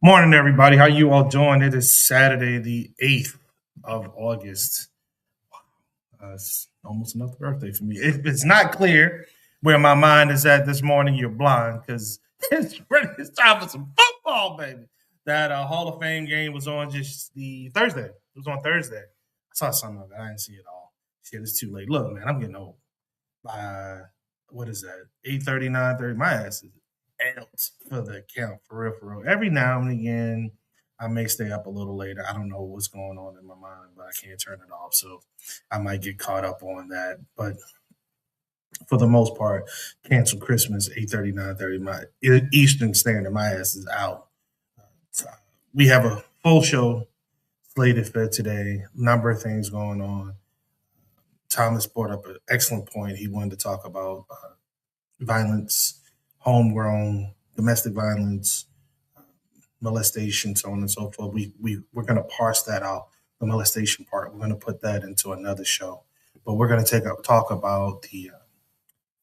Morning, everybody. How you all doing? It is Saturday, the 8th of August. It's almost another birthday for me. If it's not clear where my mind is at this morning, you're blind because it's time for some football, baby. That Hall of Fame game was on just the Thursday. It was on Thursday. I saw some of it. I didn't see it all. Shit, it's too late. Look, man, I'm getting old. By what is that? 8:30, 9:30. My ass is out for the count for real, for real. Every now and again, I may stay up a little later. I don't know what's going on in my mind, but I can't turn it off. So I might get caught up on that. But for the most part, cancel Christmas 8:30, 9:30. My Eastern Standard. My ass is out. So we have a full show slated for today. Number of things going on. Thomas brought up an excellent point. He wanted to talk about violence, homegrown, domestic violence, molestation, so on and so forth. We're going to parse that out. The molestation part, we're going to put that into another show. But we're going to talk about the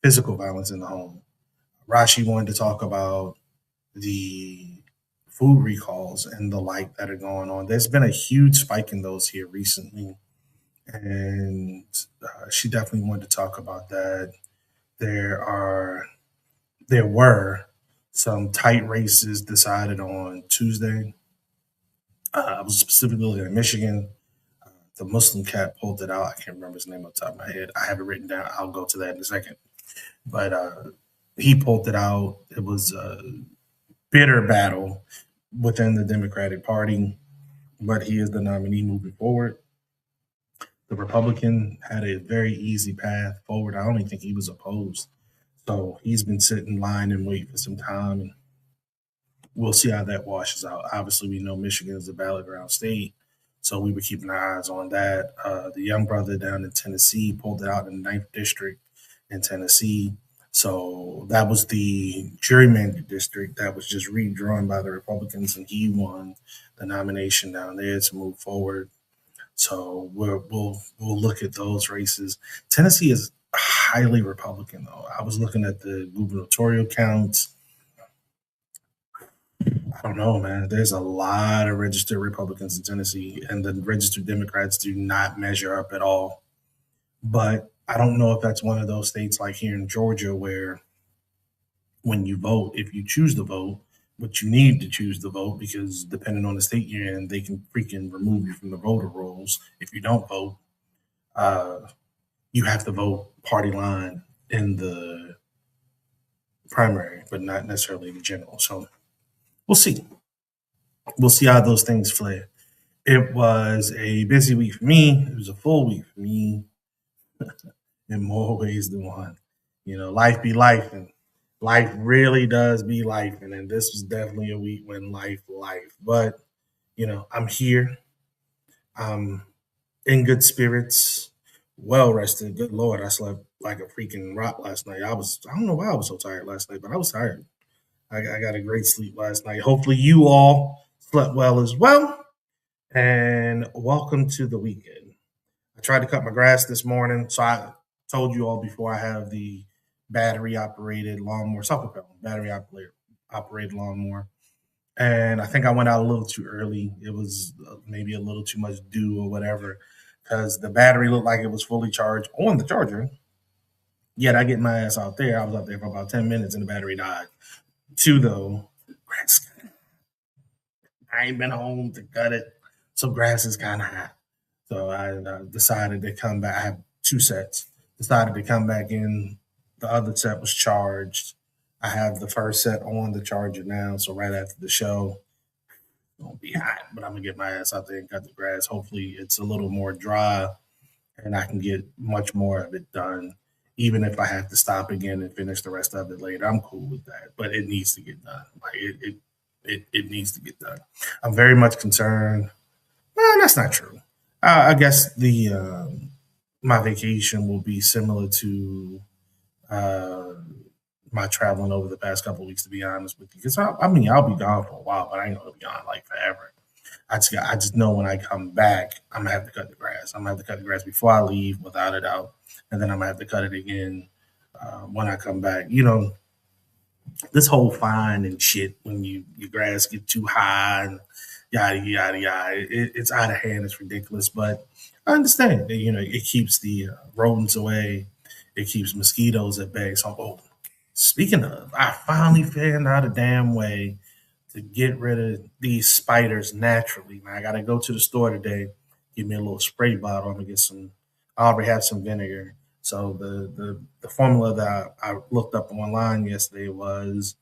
physical violence in the home. Rashi wanted to talk about the food recalls and the like that are going on. There's been a huge spike in those here recently, and she definitely wanted to talk about that. There are there were some tight races decided on Tuesday. I was specifically looking at Michigan. The Muslim cat pulled it out. I can't remember his name off the top of my head. I have it written down. I'll go to that in a second. But he pulled it out. It was a bitter battle within the Democratic Party, but he is the nominee moving forward. The Republican had a very easy path forward. I don't even think he was opposed. So he's been sitting in line and wait for some time. And we'll see how that washes out. Obviously, we know Michigan is a battleground state, so we were keeping our eyes on that. The young brother down in Tennessee pulled it out in the ninth district in Tennessee. So that was the gerrymandered district that was just redrawn by the Republicans, and he won the nomination down there to move forward. So we'll look at those races. Tennessee is highly Republican, though. I was looking at the gubernatorial counts. I don't know, man. There's a lot of registered Republicans in Tennessee, and the registered Democrats do not measure up at all. But I don't know if that's one of those states like here in Georgia where when you vote, if you choose to vote, but you need to choose to vote because depending on the state you're in, they can freaking remove you from the voter rolls if you don't vote. Uh, you have to vote party line in the primary, but not necessarily the general. So we'll see. We'll see how those things play. It was a busy week for me. It was a full week for me in more ways than one. Life be life, and life really does be life. And this was definitely a week when life. But I'm here. I'm in good spirits, well rested. Good Lord, I slept like a freaking rock last night. I don't know why I was so tired last night, but I was tired. I got a great sleep last night. Hopefully, you all slept well as well. And welcome to the weekend. I tried to cut my grass this morning, so I told you all before I have the battery operated lawnmower, self-propelled battery operated lawnmower. And I think I went out a little too early. It was maybe a little too much dew or whatever, because the battery looked like it was fully charged on the charger. Yet I get my ass out there. I was out there for about 10 minutes and the battery died. Two though, grass. I ain't been home to cut it, so grass is kind of hot. So I decided to come back. I have two sets. Decided to come back in. The other set was charged. I have the first set on the charger now. So right after the show, it won't be hot, but I'm gonna get my ass out there and cut the grass. Hopefully, it's a little more dry, and I can get much more of it done. Even if I have to stop again and finish the rest of it later, I'm cool with that. But it needs to get done. Like it needs to get done. I'm very much concerned. Well, that's not true. I guess the my vacation will be similar to uh, my traveling over the past couple of weeks. To be honest with you, because I mean I'll be gone for a while, but I ain't gonna be gone like forever. I just know when I come back, I'm gonna have to cut the grass. I'm gonna have to cut the grass before I leave, without a doubt, and then I'm gonna have to cut it again when I come back. this whole fine and shit when your grass get too high and yada yada yada. It's out of hand. It's ridiculous, but I understand that it keeps the rodents away. It keeps mosquitoes at bay. So, speaking of, I finally figured out a damn way to get rid of these spiders naturally. Now, I gotta go to the store today, give me a little spray bottle. I'm gonna get some. I already have some vinegar. So the formula that I looked up online yesterday was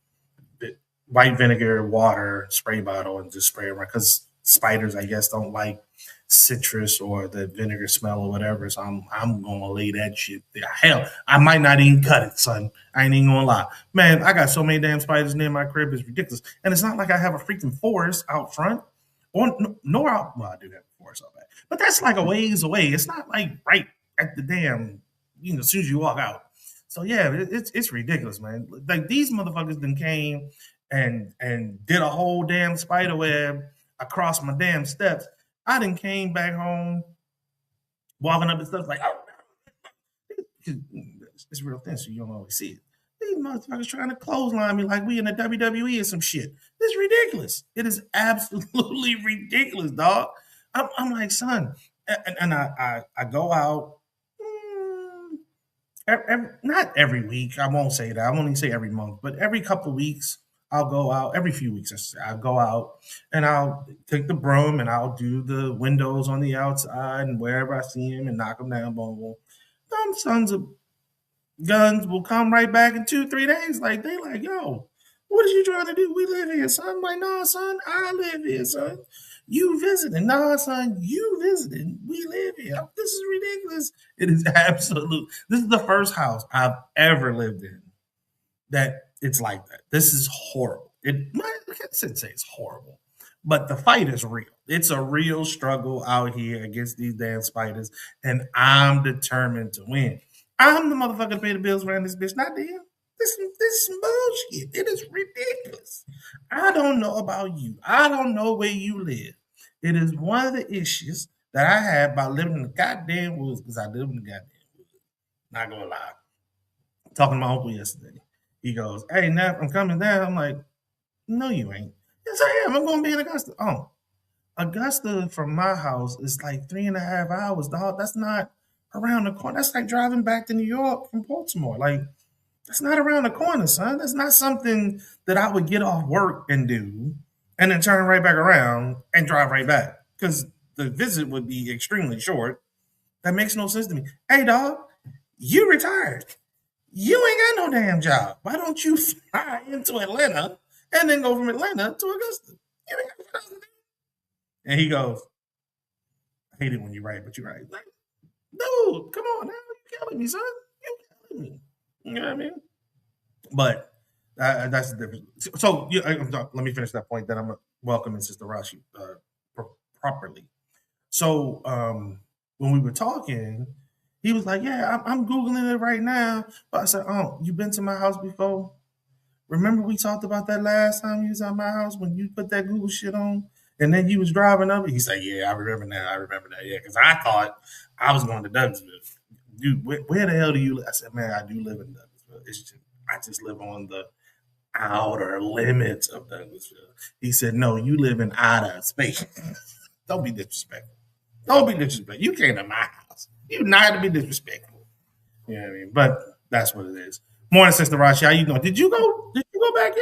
white vinegar, water, spray bottle, and just spray around. Because spiders, I guess, don't like citrus or the vinegar smell or whatever. So I'm gonna lay that shit there. Hell, I might not even cut it, son. I ain't even gonna lie, man. I got so many damn spiders near my crib. It's ridiculous, and it's not like I have a freaking forest out front, or nor out. Well, I do have a forest out back, but that's like a ways away. It's not like right at the damn. As soon as you walk out. So yeah, it's ridiculous, man. Like these motherfuckers then came and did a whole damn spider web across my damn steps. I then came back home, walking up the steps like, oh, it's real thin, so you don't always see it. These motherfuckers trying to clothesline me like we in the WWE or some shit. It's ridiculous. It is absolutely ridiculous, dog. I'm like, son, and I go out. Not every week. I won't say that. I won't even say every month, but every couple of weeks, I'll go out. Every few weeks, I'll go out and I'll take the broom and I'll do the windows on the outside and wherever I see them and knock them down. Boom, boom. Some sons of guns will come right back in 2, 3 days. Like they like, yo, what are you trying to do? We live here, son. I'm like, no, son, I live here, son. You visiting? No, son, you visiting. We live here. This is ridiculous. It is absolute. This is the first house I've ever lived in that it's like that. This is horrible. I can't say it's horrible, but the fight is real. It's a real struggle out here against these damn spiders, and I'm determined to win. I'm the motherfucker to pay the bills around this bitch, not them. This is some bullshit. It is ridiculous. I don't know about you. I don't know where you live. It is one of the issues that I have by living in the goddamn woods because I live in the goddamn woods. Not gonna lie. Talking to my uncle yesterday. He goes, "Hey, Neff, I'm coming down." I'm like, "No, you ain't." Yes, I am. I'm going to be in Augusta. Oh, Augusta from my house is like 3.5 hours, dog. That's not around the corner. That's like driving back to New York from Baltimore. Like, that's not around the corner, son. That's not something that I would get off work and do and then turn right back around and drive right back because the visit would be extremely short. That makes no sense to me. Hey, dog, you retired. You ain't got no damn job. Why don't you fly into Atlanta and then go from Atlanta to Augusta? You ain't got nothing to do. And he goes, I hate it when you write, but you're right. Like, dude, come on now. You're killing me, son. You're killing me. You know what I mean? But that's the difference. So let me finish that point. Then I'm welcoming Sister Rashi properly. So when we were talking, he was like, "Yeah, I'm googling it right now." But I said, "Oh, you been to my house before? Remember we talked about that last time you was at my house when you put that Google shit on, and then you was driving up." He said, "Yeah, I remember that. I remember that. Yeah, because I thought I was going to Douglasville. Dude, where the hell do you live?" I said, "Man, I do live in Douglasville. I just live on the outer limits of Douglasville." He said, "No, you live in outer space." Don't be disrespectful. Don't be disrespectful. You came to my house. You not to be disrespectful. You know what I mean? But that's what it is. Morning, Sister Rashi. How you doing? Did you go? Did you go back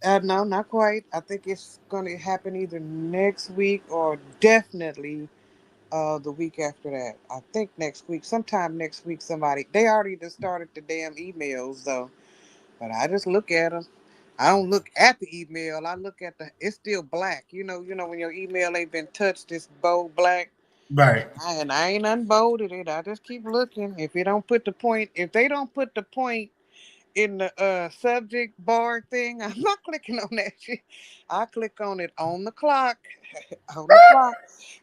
yet? No, not quite. I think it's going to happen either next week or definitely the week after that. I think next week, sometime next week, somebody they already just started the damn emails though. But I just look at them. I don't look at the email. I look at the. It's still black. You know when your email ain't been touched, it's bold black. Right. And I ain't unbolded it. I just keep looking. If it don't put the point, if they don't put the point in the subject bar thing, I'm not clicking on that shit. I click on it on the clock. On the clock.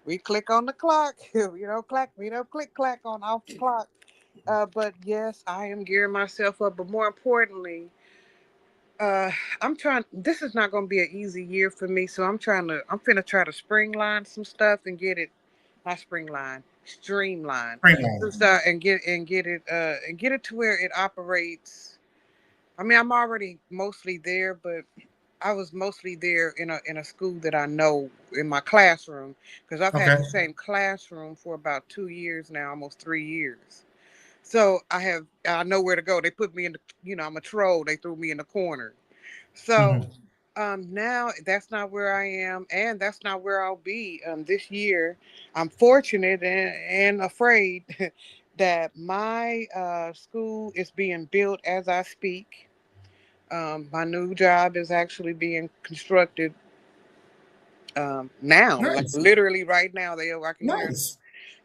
We click on the clock. We don't click clack on off the clock. But yes, I am gearing myself up. But more importantly, uh, I'm trying. This is not going to be an easy year for me, so I'm finna try to spring line some stuff and get it, not spring line, streamline, Spring line. some stuff and get it to where it operates. I mean, I'm already mostly there, but I was mostly there in a school that I know in my classroom because I've had Okay. the same classroom for about 2 years now, almost 3 years. So I know where to go. They put me in the, I'm a troll. They threw me in the corner. So Hmm. now that's not where I am, and that's not where I'll be this year. I'm fortunate and afraid that my school is being built as I speak. My new job is actually being constructed now, like Nice. literally right now. I can hear, Nice.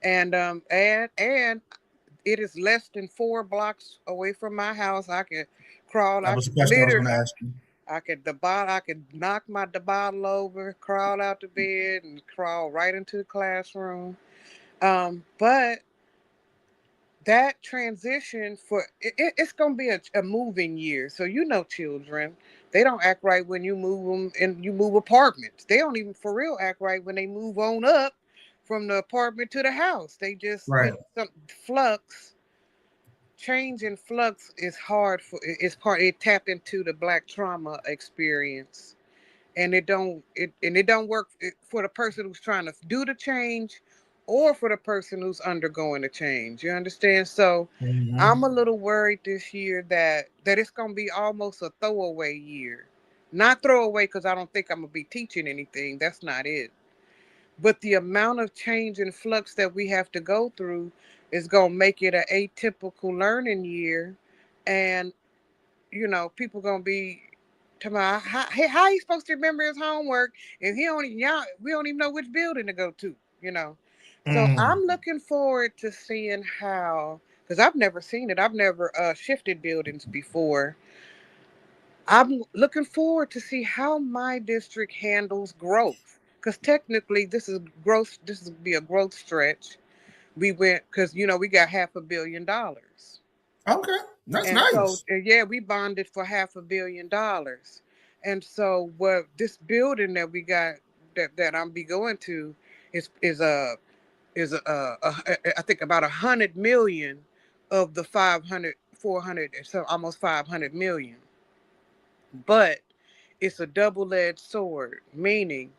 and it is less than 4 blocks away from my house. I could crawl. That I was the could question I was literally. going to ask you. I could I could knock the bottle over, crawl out the bed, and crawl right into the classroom. But that transition it's gonna be a moving year. So children, they don't act right when you move them and you move apartments. They don't even for real act right when they move on up from the apartment to the house. They just Right. some flux. Change in flux is hard for it's part it tapped into the black trauma experience, and it don't work for the person who's trying to do the change or for the person who's undergoing the change. You understand? So I'm Hmm. a little worried this year that it's going to be almost a throwaway year. Not throwaway because I don't think I'm going to be teaching anything. That's not it. But the amount of change and flux that we have to go through is going to make it an atypical learning year. And people gonna be tomorrow. How he supposed to remember his homework if he don't y'all we don't even know which building to go to, So Mm. I'm looking forward to seeing how, because I've never seen it. I've never shifted buildings before. I'm looking forward to see how my district handles growth. Because technically, this is growth. This is be a growth stretch. We went because we got $500 million. Okay. That's And so, nice. yeah, we bonded for $500 million. And so, what this building that we got that I'm be going to is I think about 100 million of the 500, 400, so almost 500 million. But it's a double-edged sword, meaning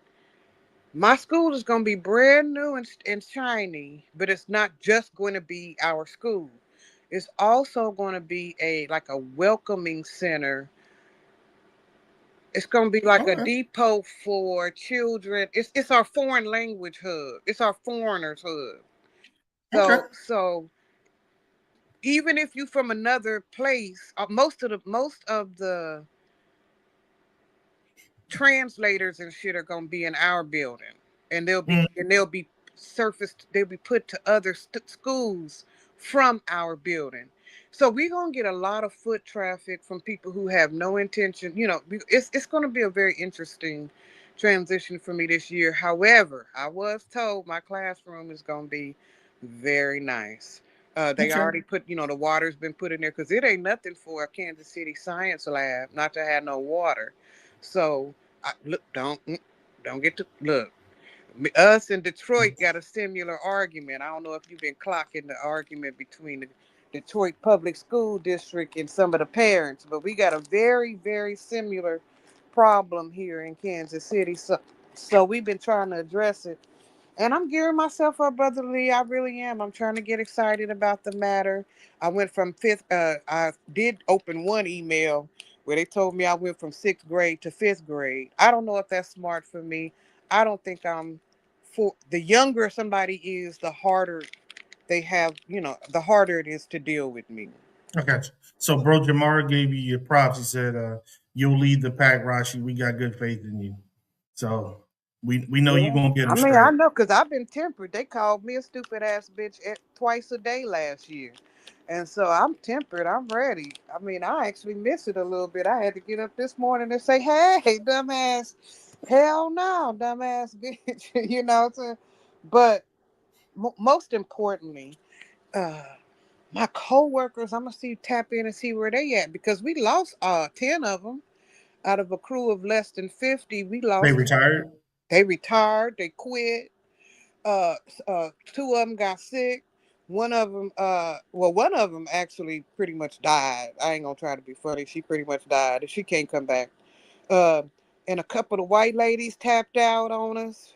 my school is going to be brand new and shiny, but it's not just going to be our school. It's also going to be a welcoming center. It's going to be like a Okay. depot for children. It's our foreign language hub. It's our foreigners hub. Okay. So even if you from another place, most of the translators and shit are gonna be in our building, and Mm. they'll be surfaced. They'll be put to other schools from our building. So we're gonna get a lot of foot traffic from people who have no intention. It's gonna be a very interesting transition for me this year. However, I was told my classroom is gonna be very nice. They Okay. already put, the water's been put in there because it ain't nothing for a Kansas City science lab not to have no water. So look, don't get to look. Us and Detroit got a similar argument. I don't know if you've been clocking the argument between the Detroit Public School District and some of the parents, but we got a very, very similar problem here in Kansas City. So we've been trying to address it, and I'm gearing myself up, Brother Lee. I really am. I'm trying to get excited about the matter. I went from fifth. I did open one email where they told me I went from sixth grade to fifth grade. I don't know if that's smart for me. I don't think I'm for the younger somebody is, the harder they have. The harder it is to deal with me. I got you. So, bro, Jamar gave you your props. He said, "You'll lead the pack, Rashi. We got good faith in you." So we know you're Yeah. gonna get I them mean, straight. I know because I've been tempered. They called me a stupid ass bitch twice a day last year. And so I'm tempered. I'm ready. I mean, I actually miss it a little bit. I had to get up this morning and say, hey, dumbass. Hell no, dumbass bitch. So, but most importantly, uh, my coworkers, I'm going to see, tap in and see where they at because we lost 10 of them out of a crew of less than 50. We They lost 10. retired. They retired, they quit. Two of them got sick. one of them actually pretty much died. I ain't gonna try to be funny. She pretty much died, and she can't come back. Uh, and a couple of white ladies tapped out on us.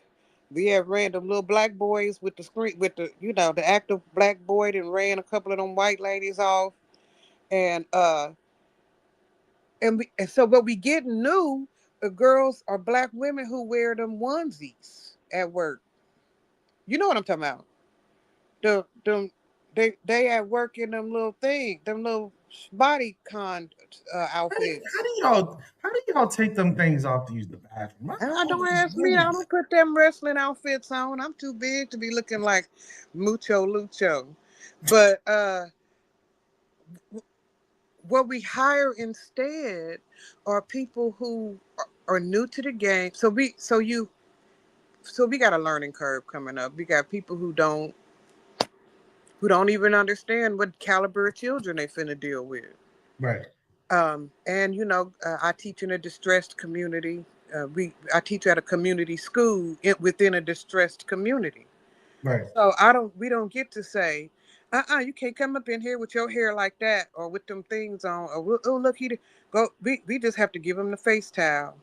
We had random little black boys with the screen, with the the active black boy, and ran a couple of them white ladies off. And and so what we getting new, girls or black women who wear them onesies at work. You know what I'm talking about? Them they at work in them little thing, them little body con outfits. How do y'all take them things off to use the bathroom? And I don't always ask me. I wondered don't put them wrestling outfits on. I'm too big to be looking like mucho lucho. But what we hire instead are people who are new to the game. So we got a learning curve coming up. We got people who don't even understand what caliber of children they finna deal with. that. Right, And I teach in a distressed community. I teach at a community school within a distressed community. right. So we don't get to say, you can't come up in here with your hair like that or with them things on. Or oh look, go. We just have to give them the face towel.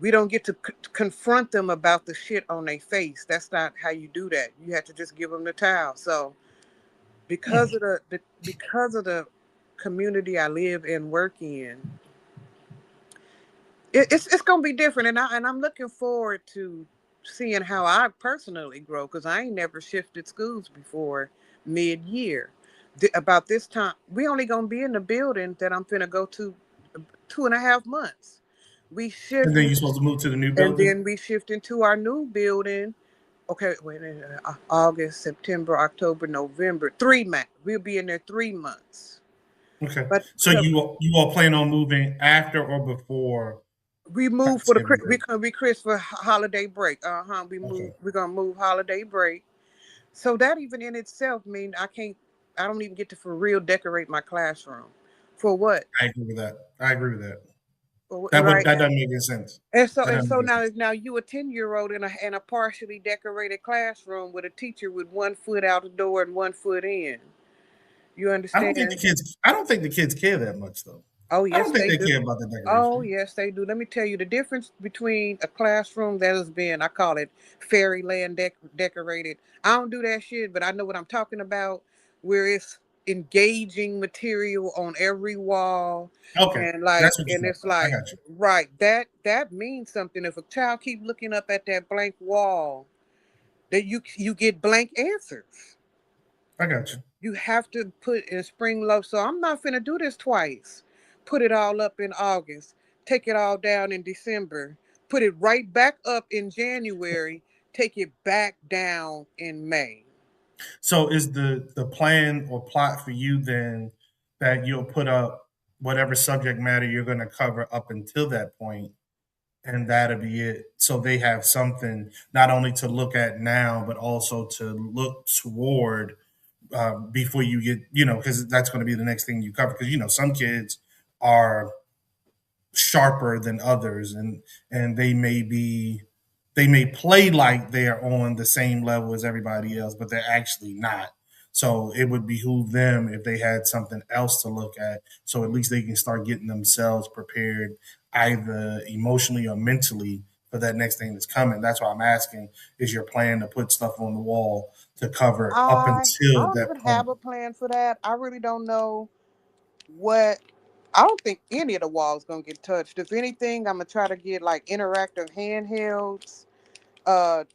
We don't get to confront them about the shit on their face. That's not how you do that. You have to just give them the towel. So because Hmm. of the community I live and work in, it's gonna be different, and I'm looking forward to seeing how I personally grow because I ain't never shifted schools before mid year. About this time, we only gonna be in the building that I'm finna go to 2.5 months. We And shift, then you're supposed to move to the new and building. then we shift into our new building. Okay, wait, August, September, October, November, 3 months. We'll be in there 3 months. Okay. But So you all plan on moving after or before we move for Thanksgiving we break? gonna be Chris for holiday break. We move. Okay. We're gonna move holiday break. So that even in itself mean I can't. I don't even get to for real decorate my classroom. For what? I agree with that. I agree with that. Right. That doesn't make any sense. And so That and doesn't so make any now sense. now you a 10-year old in a partially decorated classroom with a teacher with 1 foot out the door and 1 foot in. You understand? I don't think the kids care that much though. Oh I don't yes think they they do. care about the Oh, decoration. yes, they do. Let me tell you the difference between a classroom that has been, I call it fairyland decorated. I don't do that shit, but I know what I'm talking about, where it's engaging material on every wall. Okay. And like, That's what and you're talking it's about. I like, got you. right, that means something. If a child keep looking up at that blank wall, that you get blank answers. I got you. You have to put in spring love. So I'm not finna do this twice. Put it all up in August. Take it all down in December. Put it right back up in January. Take it back down in May. So is the plan or plot for you then that you'll put up whatever subject matter you're going to cover up until that point, and that'll be it. So they have something not only to look at now, but also to look toward before you get, because that's going to be the next thing you cover. Because some kids are sharper than others, and they may play like they're on the same level as everybody else, but they're actually not. So it would behoove them if they had something else to look at, so at least they can start getting themselves prepared either emotionally or mentally for that next thing that's coming. That's why I'm asking, is your plan to put stuff on the wall to cover up I until don't that even point? have a plan for that. I really don't know what. I don't think any of the walls gonna get touched. If anything, I'm gonna try to get like interactive handhelds,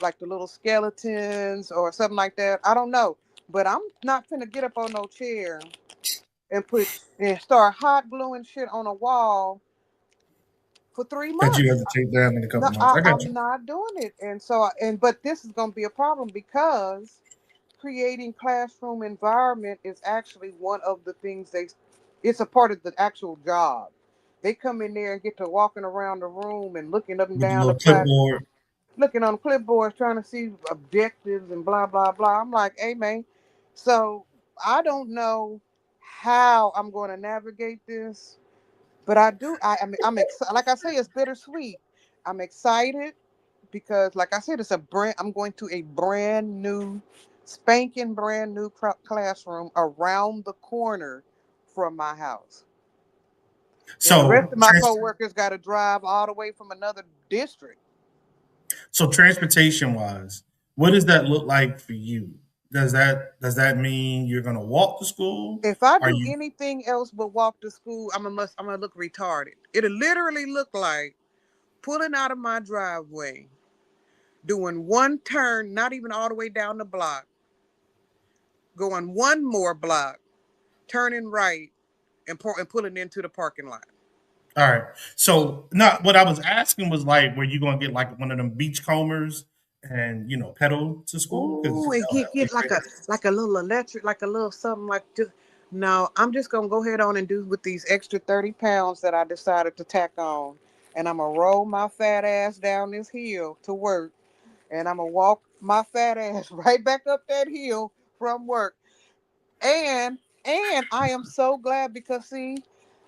like the little skeletons or something like that. I don't know, but I'm not finna get up on no chair and start hot gluing shit on a wall for three That you have months. to take down in a No, couple months. I got I'm you. not doing it. But this is gonna be a problem because creating classroom environment is actually one of the things it's a part of the actual job. They come in there and get to walking around the room and looking up and With the down the little class, clipboard. looking on clipboards, trying to see objectives and blah blah blah. I'm like, hey man, so I don't know how I'm going to navigate this, but I do. I'm excited. Like I say, it's bittersweet. I'm excited because, like I said, it's a brand. I'm going to a brand new spanking brand new classroom around the corner from my house. And the rest So of my coworkers got to drive all the way from another district. so transportation wise, what does that look like for you? Does that mean you're gonna walk to school? If I Are do you anything else but walk to school, I'm gonna look retarded. It'll literally look like pulling out of my driveway, doing one turn, not even all the way down the block, going one more block, turning right, and pulling into the parking lot. all right? So not what I was asking was like, were you gonna get like one of them beach combers and pedal to school? Because Ooh, and get like a little electric, like a little something like just. No, I'm just gonna go ahead on and do with these extra 30 pounds that I decided to tack on, and I'm gonna roll my fat ass down this hill to work, and I'm gonna walk my fat ass right back up that hill from work. And I am so glad because see,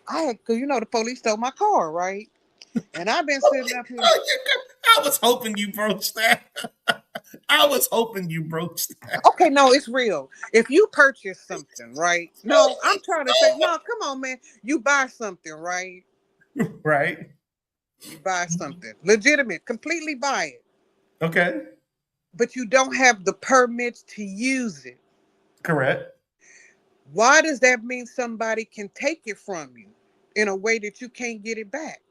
cause the police stole my car, right? And I've been sitting up here. I was hoping you broached that. I was hoping you broached that. Okay, no, it's real. If you purchase something, right? No, I'm trying to say, no, come on, man. You buy something, right? Right? You buy something legitimate, completely buy it, Okay. but you don't have the permits to use it. Correct. Why does that mean somebody can take it from you in a way that you can't get it back?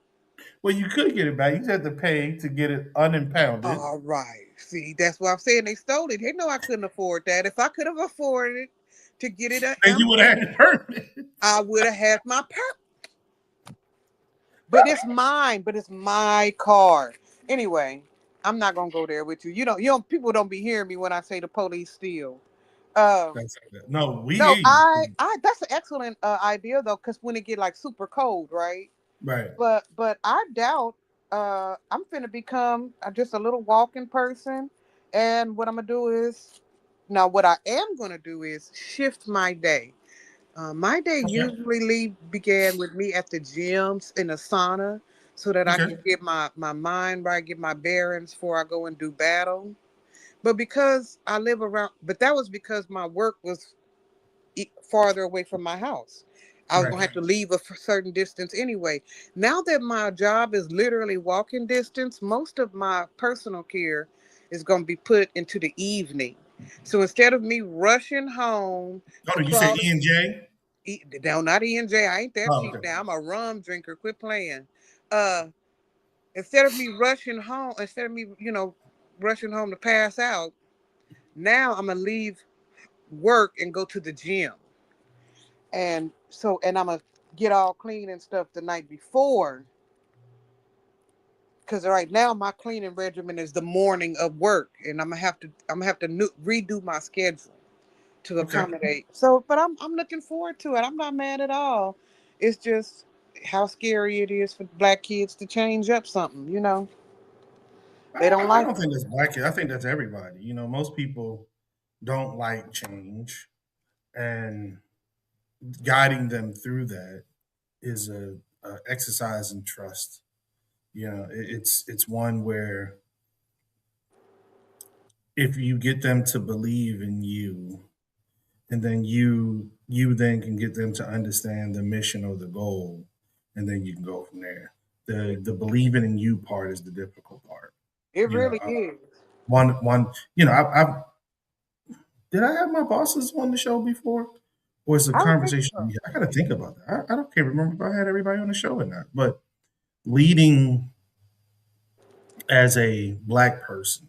Well, you could get it back. You just have to pay to get it unimpounded. All right. See, that's why I'm saying they stole it. They know I couldn't afford that. If I could have afforded to get it And you would have had the permit. I would have had my But it's mine. But it's my car. Anyway, I'm not gonna go there with you. You don't. People don't be hearing me when I say the police steal. Um, No, we no, hear you. I. That's an excellent idea though, because when it get like super cold, right? Right. But I doubt. I'm finna become just a little walking person, and what I'm gonna do is now. What I am gonna do is shift my day. My day Okay. usually began with me at the gyms in a sauna so that I Okay. can get my mind right, get my bearings before I go and do battle. But because I live around, but that was because my work was farther away from my house. I was Right. going to have to leave a certain distance anyway. Now that my job is literally walking distance, most of my personal care is going to be put into the evening. So instead of me rushing home Oh, to you said call E and J? no, not E&J. I ain't that Oh, cheap okay. now. I'm a rum drinker. Quit playing. Uh, instead of me rushing home, instead of me, rushing home to pass out, now I'm gonna leave work and go to the gym. And I'm gonna get all clean and stuff the night before. Because right now my cleaning regimen is the morning of work, and I'm gonna have to redo my schedule to Okay. accommodate. So, but I'm looking forward to it. I'm not mad at all. It's just how scary it is for black kids to change up something. They don't I like don't it. think that's black kids. I think that's everybody. Most people don't like change, and guiding them through that is a exercise in trust. It's one where if you get them to believe in you, and then you then can get them to understand the mission or the goal, and then you can go from there. The believing in you part is the difficult part. It You know, really is. one. I've did I have my bosses on the show before, or is the I don't think conversation? so. I got to think about that. I don't can't remember if I had everybody on the show or not. But leading as a black person,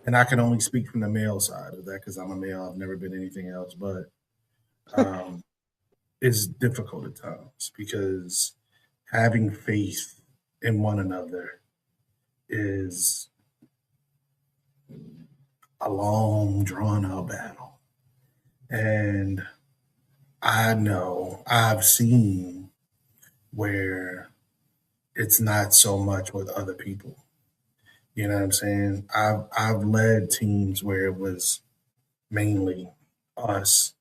and I can only speak from the male side of that because I'm a male. I've never been anything else, but um, it's difficult at times because having faith in one another is a long, drawn out battle. And I know I've seen where it's not so much with other people. You know what I'm saying? I've led teams where it was mainly us,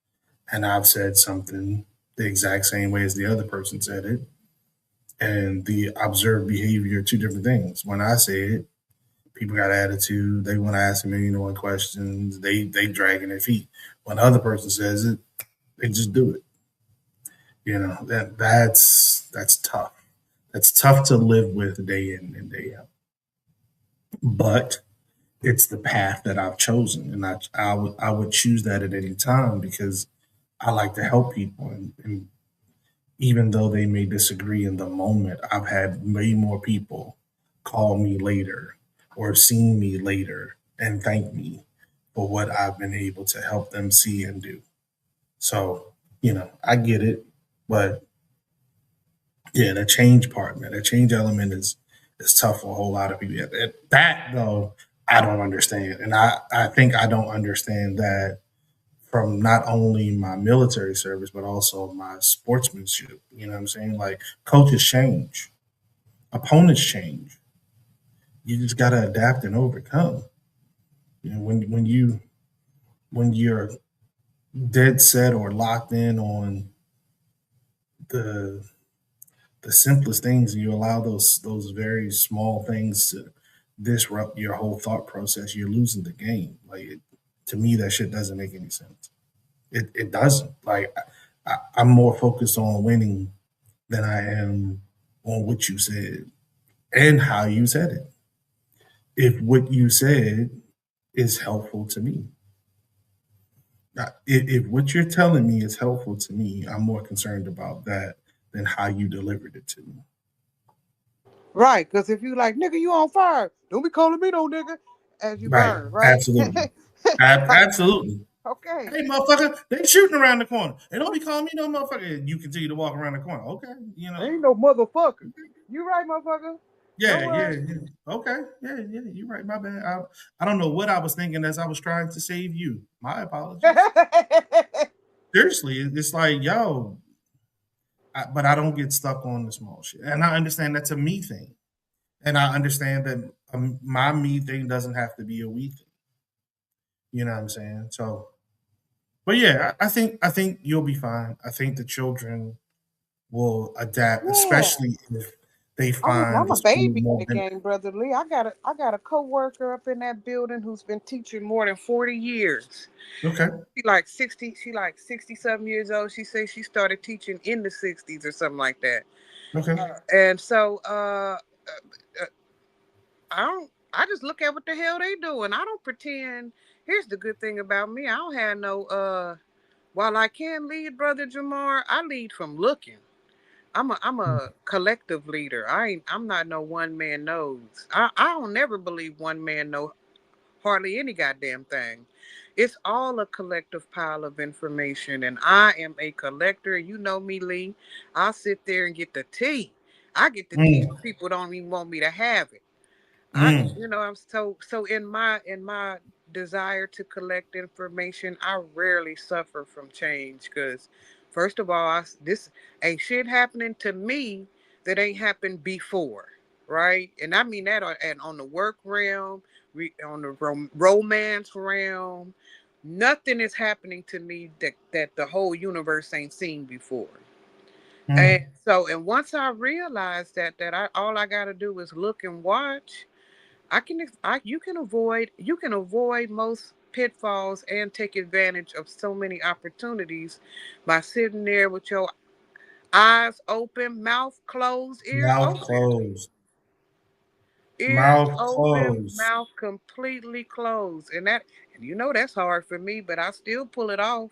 and I've said something the exact same way as the other person said it, and the observed behavior are two different things. When I say it, People got attitude. They want to ask a million and one questions. They dragging their feet. When the other person says it, they just do it. That's tough. That's tough to live with day in and day out. But it's the path that I've chosen, and I would choose that at any time because I like to help people, and even though they may disagree in the moment, I've had way more people call me later or seen me later and thank me for what I've been able to help them see and do. So, I get it, but yeah, the change part, man, the change element is tough for a whole lot of people. That though, I don't understand, and I think I don't understand that from not only my military service but also my sportsmanship. You know what I'm saying? Like coaches change, opponents change. You just gotta adapt and overcome. When you're dead set or locked in on the the simplest things, and you allow those very small things to disrupt your whole thought process, you're losing the game. To me, that shit doesn't make any sense. It doesn't. I'm more focused on winning than I am on what you said and how you said it. If what you said is helpful to me, if what you're telling me is helpful to me, I'm more concerned about that than how you delivered it to me. Right, because if you like, nigga, you on fire. Don't be calling me no nigga as you Right. burn, right? Absolutely. Like, Absolutely. okay. Hey, motherfucker, they shooting around the corner. They don't be calling me no motherfucker. You continue to walk around the corner. Okay. Ain't no motherfucker. You right, motherfucker. Don't Yeah, yeah, worry. yeah. Okay. Yeah, yeah. You're right. My bad. I don't know what I was thinking as I was trying to save you. My apologies. Seriously, it's like, yo, but I don't get stuck on the small shit. And I understand that's a me thing. And I understand that my me thing doesn't have to be a we thing. You know what I'm saying? So, but yeah, I think you'll be fine. I think the children will adapt, Yeah. especially if they I'm find I'm the a school baby more. in the game, brother Lee. I got a coworker up in that building who's been teaching more than 40 years. Okay, She like 60 something years old. She says she started teaching in the 60s or something like that. okay. And so I just look at what the hell they doing. I don't pretend. Here's the good thing about me. I don't have no while I can lead, brother Jamar, I lead from looking. I'm a collective leader. I'm not no one man knows. I don't never believe one man know hardly any goddamn thing. It's all a collective pile of information, and I am a collector. You know me, Lee. I'll sit there and get the tea. I get the tea when Mm, people don't even want me to have it. mm. I'm so in my desire to collect information, I rarely suffer from change because, first of all, this ain't shit happening to me that ain't happened before, right? And I mean that on the work realm, on the romance realm, nothing is happening to me that the whole universe ain't seen before. And Mm. so, once I realized that I all I got to do is look and watch, you can avoid most pitfalls and take advantage of so many opportunities by sitting there with your eyes open, mouth closed, Mouth closed. ears Mouth open, closed. mouth completely closed. And that's hard for me, but I still pull it off.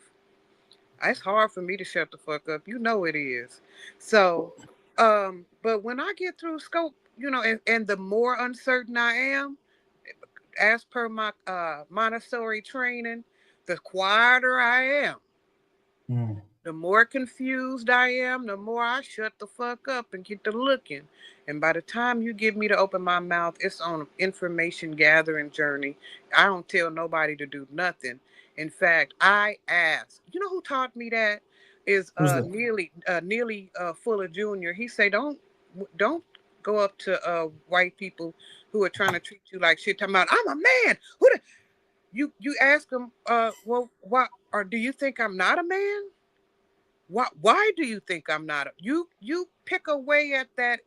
It's hard for me to shut the fuck up. You know it is. So, but when I get through scope, and the more uncertain I am, as per my Montessori training, the quieter I am. Mm. The more confused I am, the more I shut the fuck up and get to looking. And by the time you get me to open my mouth, it's on an information gathering journey. I don't tell nobody to do nothing. In fact, I ask. You know who taught me that? Is Who's that? Neely Fuller Jr. He say don't go up to white people who are trying to treat you like shit. Talking about I'm a man. You ask them? Well, why? Or do you think I'm not a man? Why do you think I'm not? You pick away at that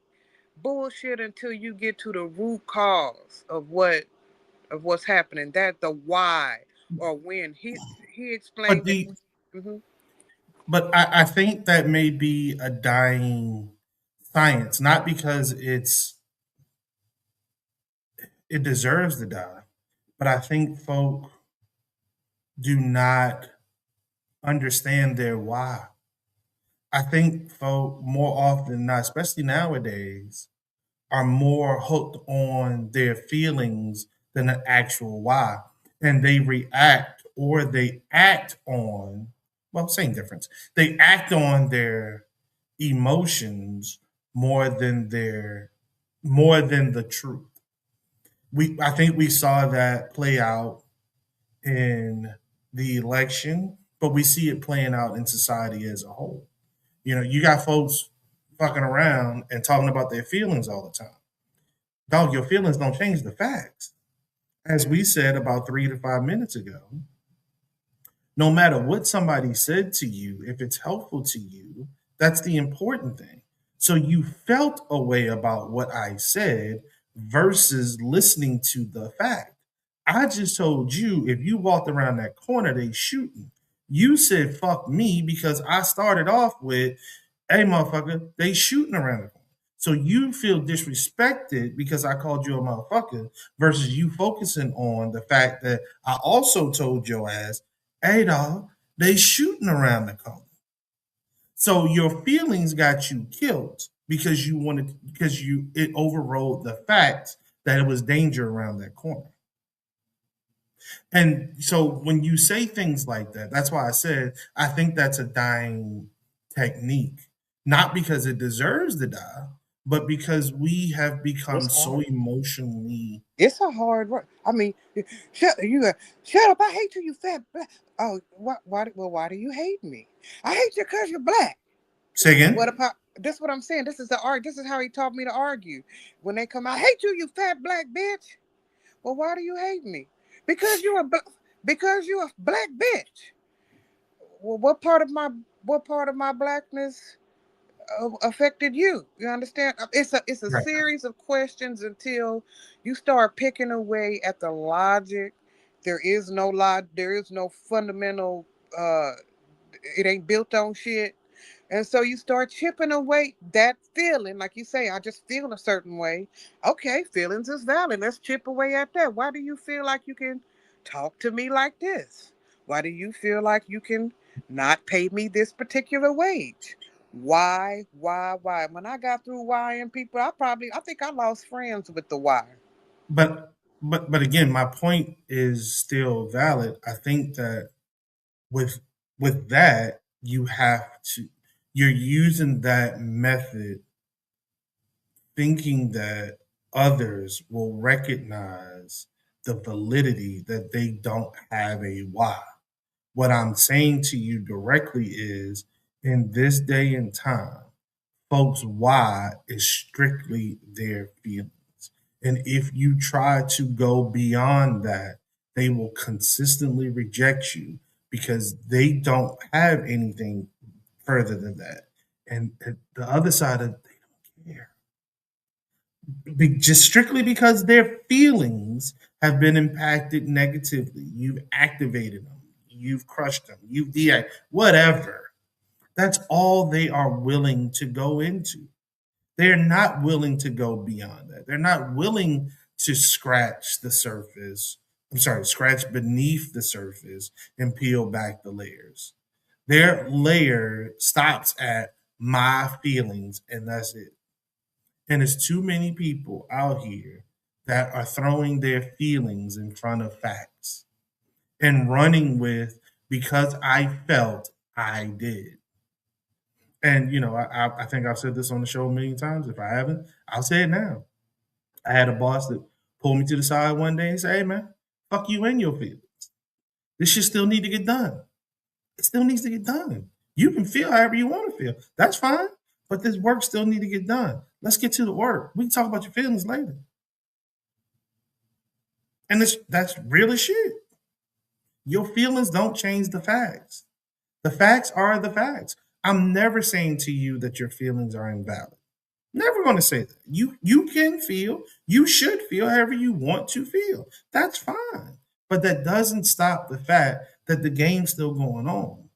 bullshit until you get to the root cause of what's happening. That the why or when he But explained that. the Hmm. but I think that may be a dying science, not because it deserves to die, but I think folk do not understand their why. I think folk more often than not, especially nowadays, are more hooked on their feelings than the actual why. And they react or they act on, well, same difference. They act on their emotions more than the truth. I think we saw that play out in the election, but we see it playing out in society as a whole. You got folks fucking around and talking about their feelings all the time. Dog, your feelings don't change the facts. As we said about 3 to 5 minutes ago, no matter what somebody said to you, if it's helpful to you, that's the important thing. So you felt a way about what I said versus listening to the fact. I just told you if you walked around that corner, they shooting. You said fuck me because I started off with, hey motherfucker, they shooting around the corner. So you feel disrespected because I called you a motherfucker versus you focusing on the fact that I also told your ass, hey dog, they shooting around the corner. So your feelings got you killed because you it overrode the fact that it was danger around that corner. And so when you say things like that, that's why I said I think that's a dying technique. Not because it deserves to die, but because we have It's become so hard. emotionally. It's a hard work. I mean, shut up. I hate you, you fat black. Oh, why do you hate me? I hate you because you're black. Say What again? about this? What I'm saying. This is the art. This is how he taught me to argue. When they come out, I hate you, you fat black bitch. Well, why do you hate me? Because because you're a black bitch. Well, what part of my blackness affected you? You understand? It's a Right. series of questions until you start picking away at the logic. There is no lot. There is no fundamental. Uh, it ain't built on shit. And so you start chipping away that feeling, like you say, I just feel a certain way. Okay, feelings is valid. Let's chip away at that. Why do you feel like you can talk to me like this? Why do you feel like you can not pay me this particular wage? Why? When I got through whying people, I think I lost friends with the why. But again, my point is still valid. I think that with that you have to you're using that method thinking that others will recognize the validity that they don't have a why. What I'm saying to you directly is in this day and time, folks' why is strictly their feelings. And if you try to go beyond that, they will consistently reject you because they don't have anything further than that. And the other side of they don't care. Just strictly because their feelings have been impacted negatively. You've activated them, you've crushed them, you've deactivated, whatever. That's all they are willing to go into. They're not willing to go beyond that. They're not willing to scratch the surface. I'm sorry, scratch beneath the surface and peel back the layers. Their layer stops at my feelings, and that's it. And there's too many people out here that are throwing their feelings in front of facts and running with because I felt I did. And I think I've said this on the show a million times. If I haven't, I'll say it now. I had a boss that pulled me to the side one day and said, "Hey man, fuck you and your feelings. This shit still need to get done. It still needs to get done. You can feel however you want to feel. That's fine. But this work still need to get done. Let's get to the work. We can talk about your feelings later." And that's real as shit. Your feelings don't change the facts. The facts are the facts. I'm never saying to you that your feelings are invalid. Never going to say that. You can feel, you should feel however you want to feel. That's fine. But that doesn't stop the fact that the game's still going on.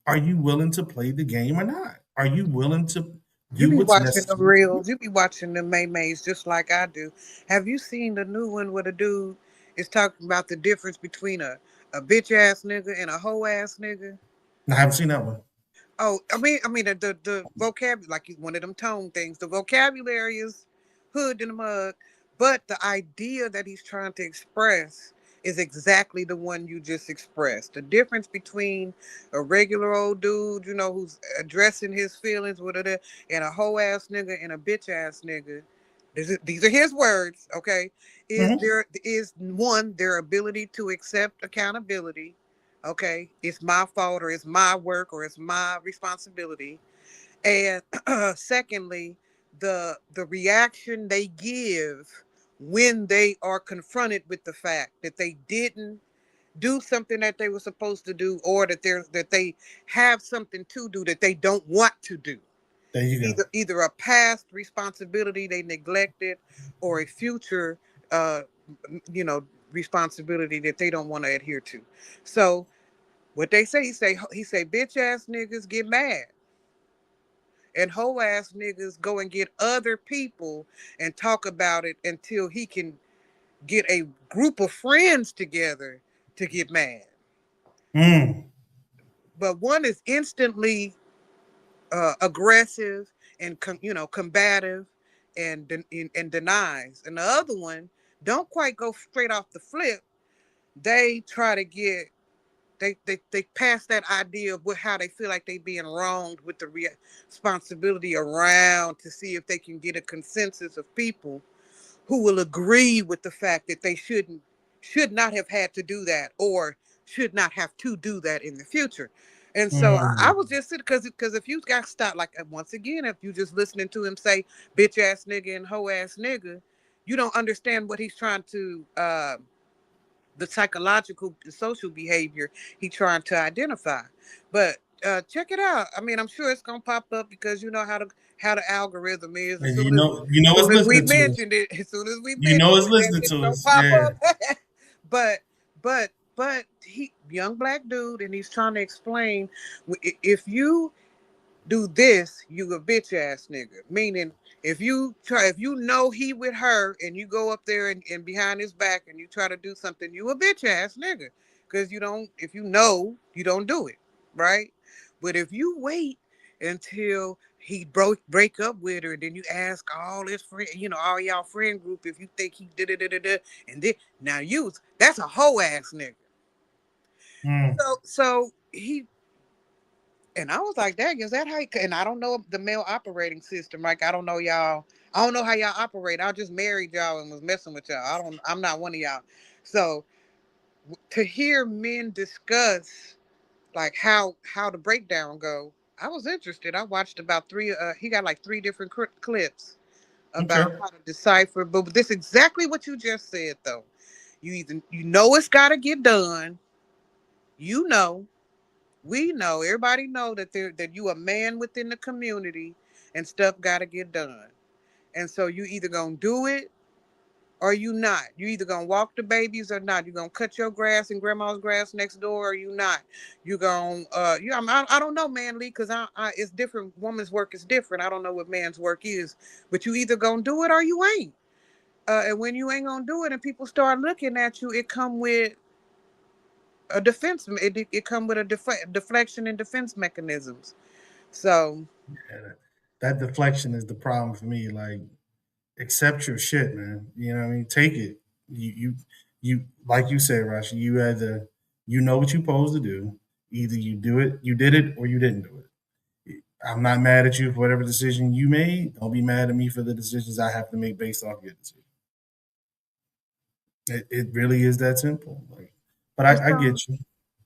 Are you willing to play the game or not? Are you willing to You do be what's watching the necessary to do? reels. You be watching the Maymays just like I do. Have you seen the new one where the dude is talking about the difference between a bitch ass nigga and a hoe ass nigga? I haven't seen that one. Oh, I mean the vocabulary, like one of them tone things. The vocabulary is hood in the mug, but the idea that he's trying to express is exactly the one you just expressed. The difference between a regular old dude, who's addressing his feelings with it, and a hoe ass nigga and a bitch ass nigga. These are his words, okay? Mhm. Is one their ability to accept accountability, okay, it's my fault or it's my work or it's my responsibility, and secondly, the reaction they give when they are confronted with the fact that they didn't do something that they were supposed to do, or that they have something to do that they don't want to do, There you go. either a past responsibility they neglected or a future uh you know responsibility that they don't want to adhere to. So what they say, he say bitch ass niggas get mad and hoe ass niggas go and get other people and talk about it until he can get a group of friends together to get mad. Mm. But one is instantly aggressive and combative and denies, and the other one don't quite go straight off the flip. They try to get they pass that idea of how they feel like they being wronged with the responsibility around to see if they can get a consensus of people who will agree with the fact that they should not have had to do that or should not have to do that in the future. And so I Mm. was just because if you got stopped, like once again, if you just listening to him say bitch ass nigga and hoe ass nigga, you don't understand what he's trying to the psychological and social behavior he trying to identify. But check it out. I mean, I'm sure it's gonna pop up because you know how the algorithm is. As And soon you as know, you know soon it's as we listening to us. mentioned it, as soon as we You know mentioned it's it, that listening it's to gonna us. pop Yeah. up. but but he young black dude, and he's trying to explain if you do this, you a bitch ass nigga. Meaning, if you know he with her, and you go up there and behind his back, and you try to do something, you a bitch ass nigga. Because you don't, if you know, you don't do it, right? But if you wait until he break up with her, and then you ask all his friend, all y'all friend group, if you think he did it, and then now that's a hoe ass nigga. Mm. So he And I was like, dang, is that how? And I don't know the male operating system. Like, I don't know y'all. I don't know how y'all operate. I just married y'all and was messing with y'all. I'm not one of y'all. So to hear men discuss like how the breakdown go, I was interested. I watched about three. He got like three different clips Okay. about how to decipher. But this exactly what you just said though. You know it's got to get done. You know we know, everybody know that you a man within the community and stuff got to get done. And so you either gonna do it or you not. You either gonna walk the babies or not. You gonna cut your grass and grandma's grass next door or you not. You gonna I don't know, man, Lee, because it's different. Woman's work is different. I don't know what man's work is, but you either gonna do it or you ain't. And when you ain't gonna do it and people start looking at you, it come with a defense. It come with a deflection and defense mechanisms. So Yeah, that deflection is the problem for me. Like, accept your shit, man. You know what I mean? Take it. You like you said, Rashi, you either you know what you're supposed to do. Either you do it, you did it, or you didn't do it. I'm not mad at you for whatever decision you made. Don't be mad at me for the decisions I have to make based off your decision. It really is that simple. Like, but and I so get you.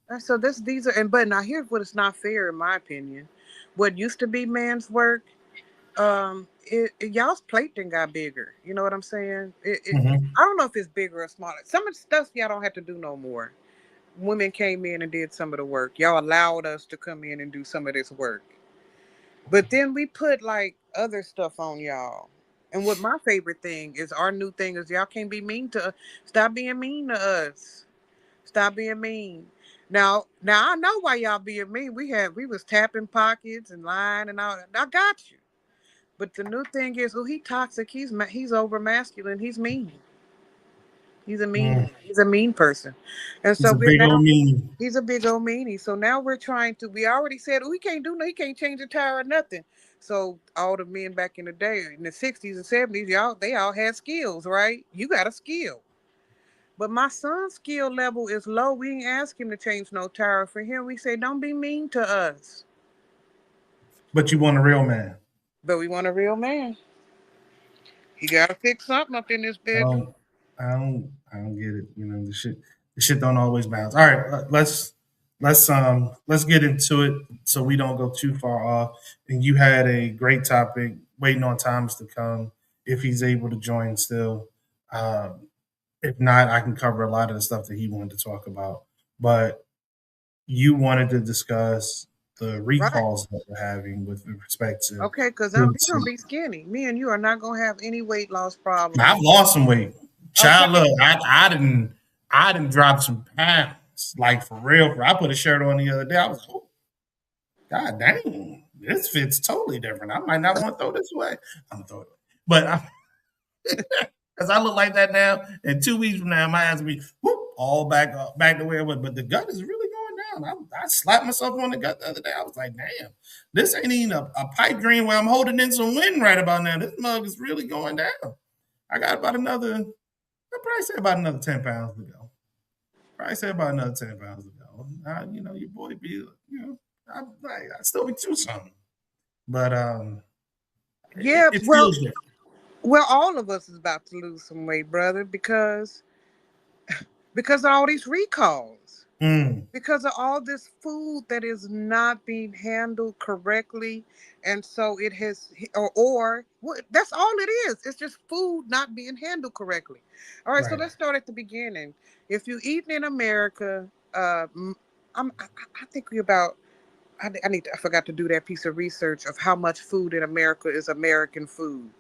and so these are, and but now here's what is not fair in my opinion. What used to be man's work, y'all's plate then got bigger. You know what I'm saying? Hmm. I don't know if it's bigger or smaller. Some of the stuff y'all don't have to do no more. Women came in and did some of the work. Y'all allowed us to come in and do some of this work. But then we put like other stuff on y'all. And what my favorite thing is, our new thing is, y'all can't be mean to us. Stop being mean to us. Stop being mean. Now I know why y'all being mean. We was tapping pockets and lying and all that. I got you. But the new thing is, oh, he toxic. He's over masculine. He's mean. Mm. He's a mean person. And He's so a we're big old now meanie. he's a big old meanie. So now we're trying to. We already said, oh, he can't do no. He can't change a tire or nothing. So all the men back in the day, in the 60s and 70s, they all had skills, right? You got a skill. But my son's skill level is low. We ain't ask him to change no tire. For him, we say, don't be mean to us. But you want a real man. But we want a real man. He got to fix something up in this I bedroom. don't, I don't get it. The shit don't always bounce. All right, let's get into it so we don't go too far off. And you had a great topic, waiting on Thomas to come if he's able to join still. Um, if not, I can cover a lot of the stuff that he wanted to talk about. But you wanted to discuss the Right. recalls that we're having with respect to Okay, because you're fruits. going to be skinny. Me and you are not going to have any weight loss Now, I've problems. lost some weight. Okay. Child, look, I didn't drop some pounds. Like for real. I put a shirt on the other day. I was like, oh, god dang, this fits totally different. I might not want to throw this away. I'm gonna throw it away. But because I look like that now, in 2 weeks from now, my ass will be whoop, all back the way it was. But the gut is really going down. I slapped myself on the gut the other day. I was like, damn, this ain't even a pipe dream where I'm holding in some wind right about now. This mug is really going down. I got about another, I'd probably say about another 10 pounds to go. Probably say about another 10 pounds to go. Your boy be, I still be too something. But Yeah, it well, feels different. all of us is about to lose some weight, brother, because of all these recalls. Mm, Because of all this food that is not being handled correctly, and so it has, or well, that's all it is. It's just food not being handled correctly. All right, so right. let's start at the beginning. If you eating in America, I think we about. I forgot to do that piece of research of how much food in America is American food.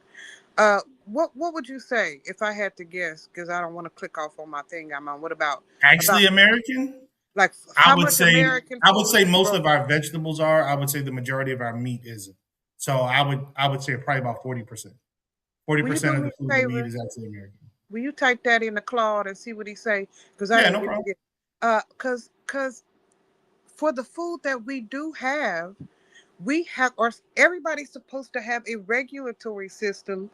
What would you say if I had to guess? Because I don't want to click off on my thing I'm on. What about Actually, American, like I how would much say American I would food say is most of grocery? our vegetables are. I would say the majority of our meat isn't. So I would say probably about 40%. Forty Will you do percent of me the a food that we eat favor? is actually American. Will you type that in the Claude and see what he say? Because I Yeah, didn't no get to problem. get. Cause for the food that we do have, we have, or everybody's supposed to have a regulatory system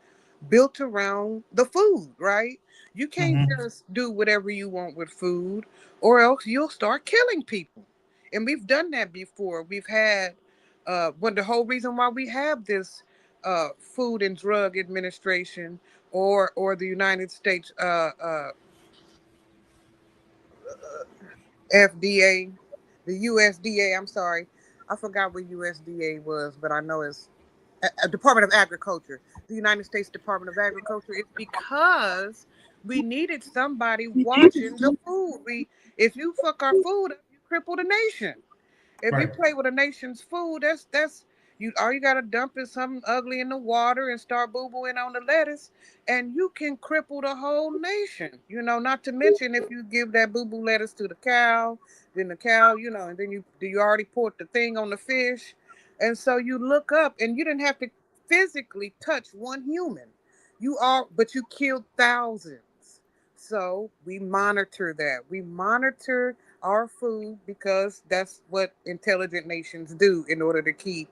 built around the food, right? You can't Hmm. just do whatever you want with food, or else you'll start killing people. And we've done that before. We've had, the whole reason why we have this Food and Drug Administration, or the United States FDA, the USDA. I'm sorry, I forgot what USDA was, but I know it's Department of Agriculture. The United States Department of Agriculture. It's because we needed somebody watching the food. If you fuck our food up, you cripple the nation. If you Right. play with a nation's food, that's you. All you gotta dump is something ugly in the water and start boo booing on the lettuce, and you can cripple the whole nation. Not to mention if you give that boo boo lettuce to the cow, then the cow, and then you already poured the thing on the fish, and so you look up, and you didn't have to physically touch one human. But you killed thousands. So we monitor that. We monitor our food because that's what intelligent nations do in order to keep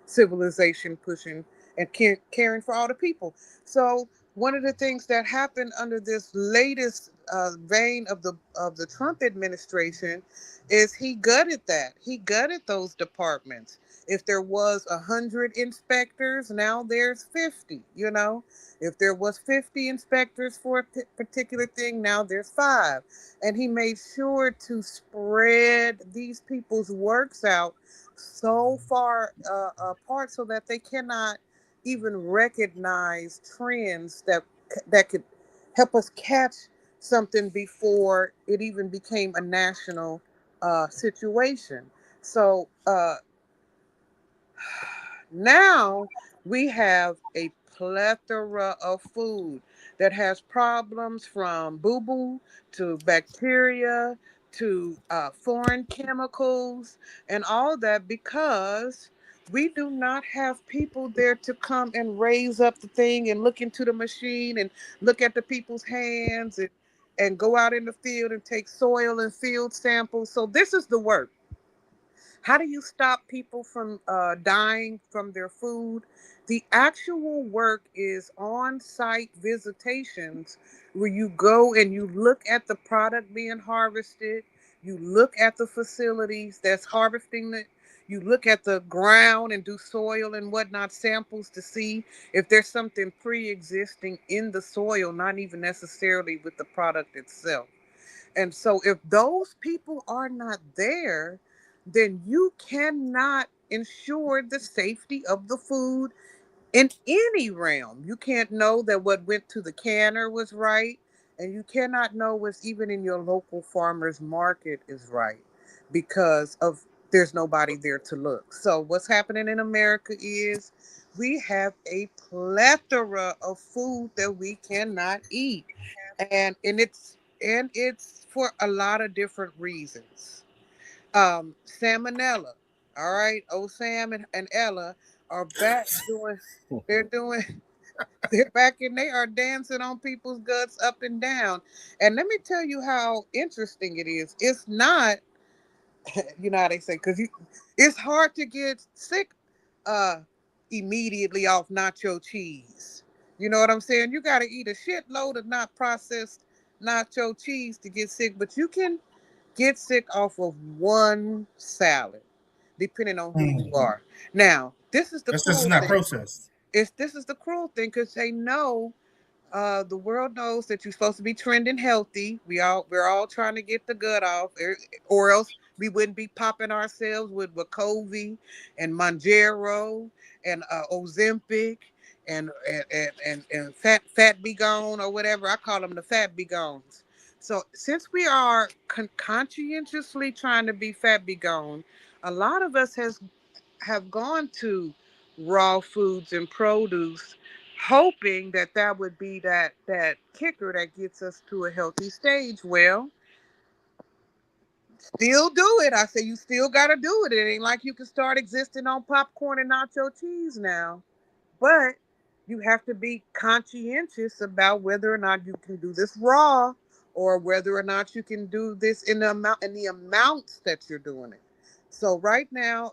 civilization pushing and caring for all the people. So one of the things that happened under this latest vein of the Trump administration is he gutted that. He gutted those departments. If there was 100 inspectors, now there's 50. If there was 50 inspectors for a particular thing, now there's 5. And he made sure to spread these people's works out so far apart so that they cannot even recognize trends that could help us catch something before it even became a national situation. So now We have a plethora of food that has problems from boo boo to bacteria to foreign chemicals and all that because we do not have people there to come and raise up the thing and look into the machine and look at the people's hands and go out in the field and take soil and field samples. So this is the work. How do you stop people from dying from their food? The actual work is on site visitations where you go and you look at the product being harvested, you look at the facilities that's harvesting it, you look at the ground and do soil and whatnot samples to see if there's something pre existing in the soil, not even necessarily with the product itself. And so, if those people are not there, then you cannot ensure the safety of the food in any realm. You can't know that what went to the canner was right, and you cannot know what's even in your local farmer's market is right because of there's nobody there to look. So, what's happening in America is we have a plethora of food that we cannot eat, and it's for a lot of different reasons. Salmonella. All right, Osam and Ella are back doing. They're doing. They're back and they are dancing on people's guts up and down. And let me tell you how interesting it is. It's not, you know how they say, because it's hard to get sick uh, immediately off nacho cheese. You know what I'm saying? You got to eat a shitload of not processed nacho cheese to get sick, but you can get sick off of one salad, depending on who you Mm. are. Now, this is the That's just cruel not thing. processed. This is the cruel thing because they know the world knows that you're supposed to be trending healthy. We're all trying to get the gut off, or else we wouldn't be popping ourselves with Wegovy and Monjero and Ozempic and fat be gone or whatever. I call them the fat be gones. So since we are conscientiously trying to be fat be gone, a lot of us has have gone to raw foods and produce hoping that that would be that kicker that gets us to a healthy stage. Well, still do it. I say you still got to do it. It ain't like you can start existing on popcorn and nacho cheese now, but you have to be conscientious about whether or not you can do this raw or whether or not you can do this in the amounts that you're doing it. So right now,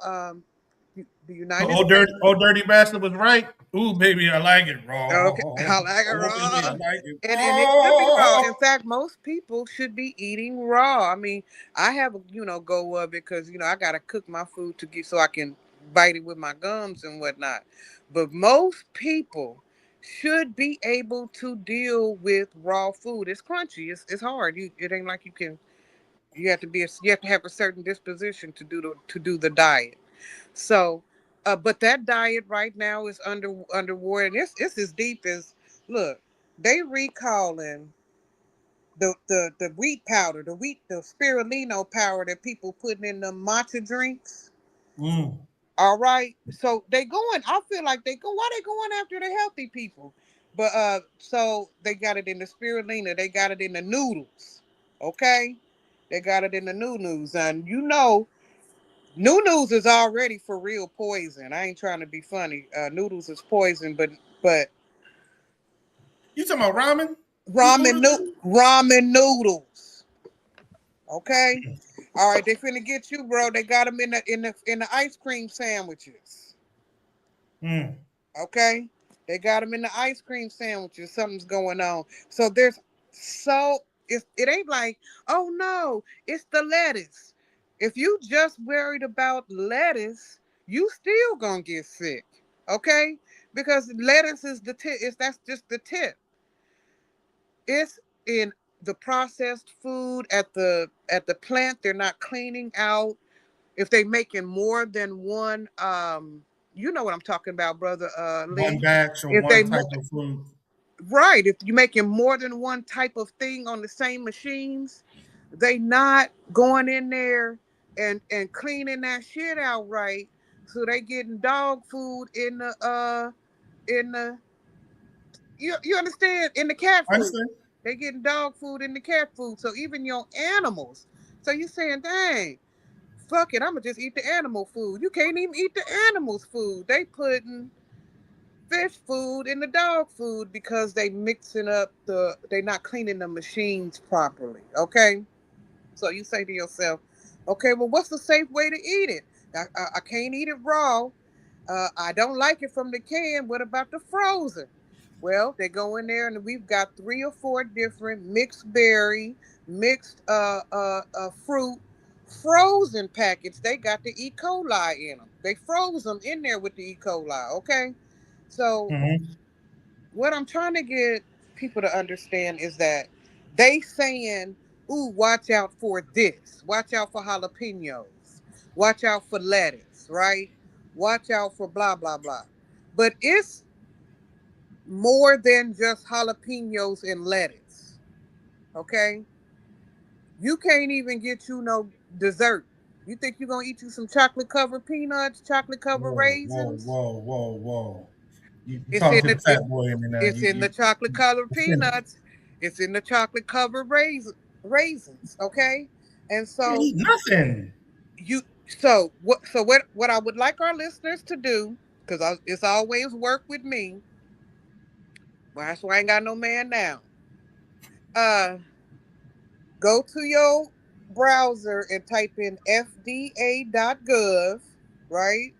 the United States. Old dirty bastard was right. Ooh, baby, I like it raw. Okay, I like it Oh, baby, I raw. like it And it should be raw. raw. In fact, most people should be eating raw. I mean, I have a go of it because I gotta cook my food to get so I can bite it with my gums and whatnot. But most people should be able to deal with raw food. It's crunchy. It's hard. It ain't like you can. You have to have a certain disposition to do the diet. So, but that diet right now is underwater, and it's as deep as look. They recalling the wheat powder, the spirulino powder that people putting in the matcha drinks. Mm. All right, so they going. I feel like they go. Why they going after the healthy people? But so they got it in the spirulina. They got it in the noodles. Okay, they got it in the noodles, and noodles is already for real poison. I ain't trying to be funny. Noodles is poison, but You talking about ramen? Noodles? ramen noodles. Okay, all right. They finna get you, bro. They got them in the ice cream sandwiches. Mm. Okay, they got them in the ice cream sandwiches. Something's going on. So there's so it ain't like oh no, it's the lettuce. If you just worried about lettuce, you still gonna get sick. Okay, because lettuce is the tip. That's just the tip. It's in the processed food at the plant. They're not cleaning out. If they making more than one, you know what I'm talking about, brother One Lee. batch or If one they type of food. right, if you're making more than one type of thing on the same machines, they not going in there and cleaning that shit out right. So they getting dog food in the you understand, in the cat I food. understand. They getting dog food in the cat food. So even your animals. So you saying, dang, fuck it, I'ma just eat the animal food. You can't even eat the animals food. They putting fish food in the dog food because they mixing up they not cleaning the machines properly. Okay. So you say to yourself, okay, well, what's the safe way to eat it? I can't eat it raw. I don't like it from the can. What about the frozen? Well, they go in there and we've got three or four different mixed berry, mixed fruit, frozen packets. They got the E. coli in them. They froze them in there with the E. coli. Okay, so Hmm. what I'm trying to get people to understand is that they saying, "Ooh, watch out for this. Watch out for jalapenos. Watch out for lettuce, right? Watch out for blah blah blah." But it's more than just jalapenos and lettuce. Okay? You can't even get you no dessert. You think you're gonna eat you some chocolate covered peanuts, chocolate covered Whoa, whoa, raisins? whoa, whoa, whoa. You It's talking in to the the fat boy in me now. it's in the chocolate covered You peanuts. It's in the chocolate covered raisins. Okay, and can't so eat nothing. you what I would like our listeners to do, because it's always work with me. Well, that's why I ain't got no man now. Uh, go to your browser and type in fda.gov, right?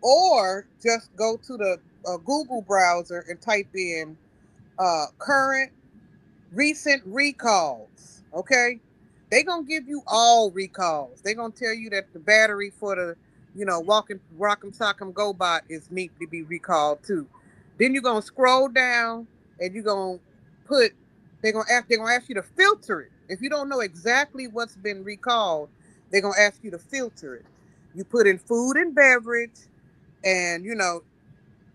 Or just go to the Google browser and type in current recent recalls. Okay, they gonna give you all recalls. They gonna tell you that the battery for the walking rock'em sock'em go bot is need to be recalled too. Then you're gonna scroll down and you're gonna put they're gonna ask you to filter it. If you don't know exactly what's been recalled, they're gonna ask you to filter it. You put in food and beverage, and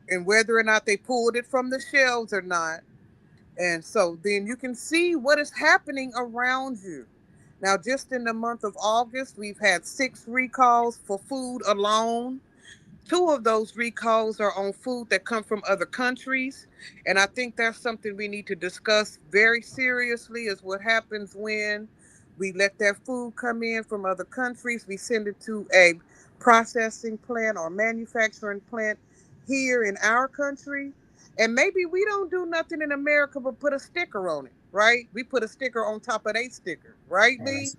and whether or not they pulled it from the shelves or not, and so then you can see what is happening around you. Now, just in the month of August, we've had 6 recalls for food alone. 2 of those recalls are on food that come from other countries. And I think that's something we need to discuss very seriously, is what happens when we let that food come in from other countries. We send it to a processing plant or manufacturing plant here in our country. And maybe we don't do nothing in America but put a sticker on it, right? We put a sticker on top of a sticker, right, Oh, Lee?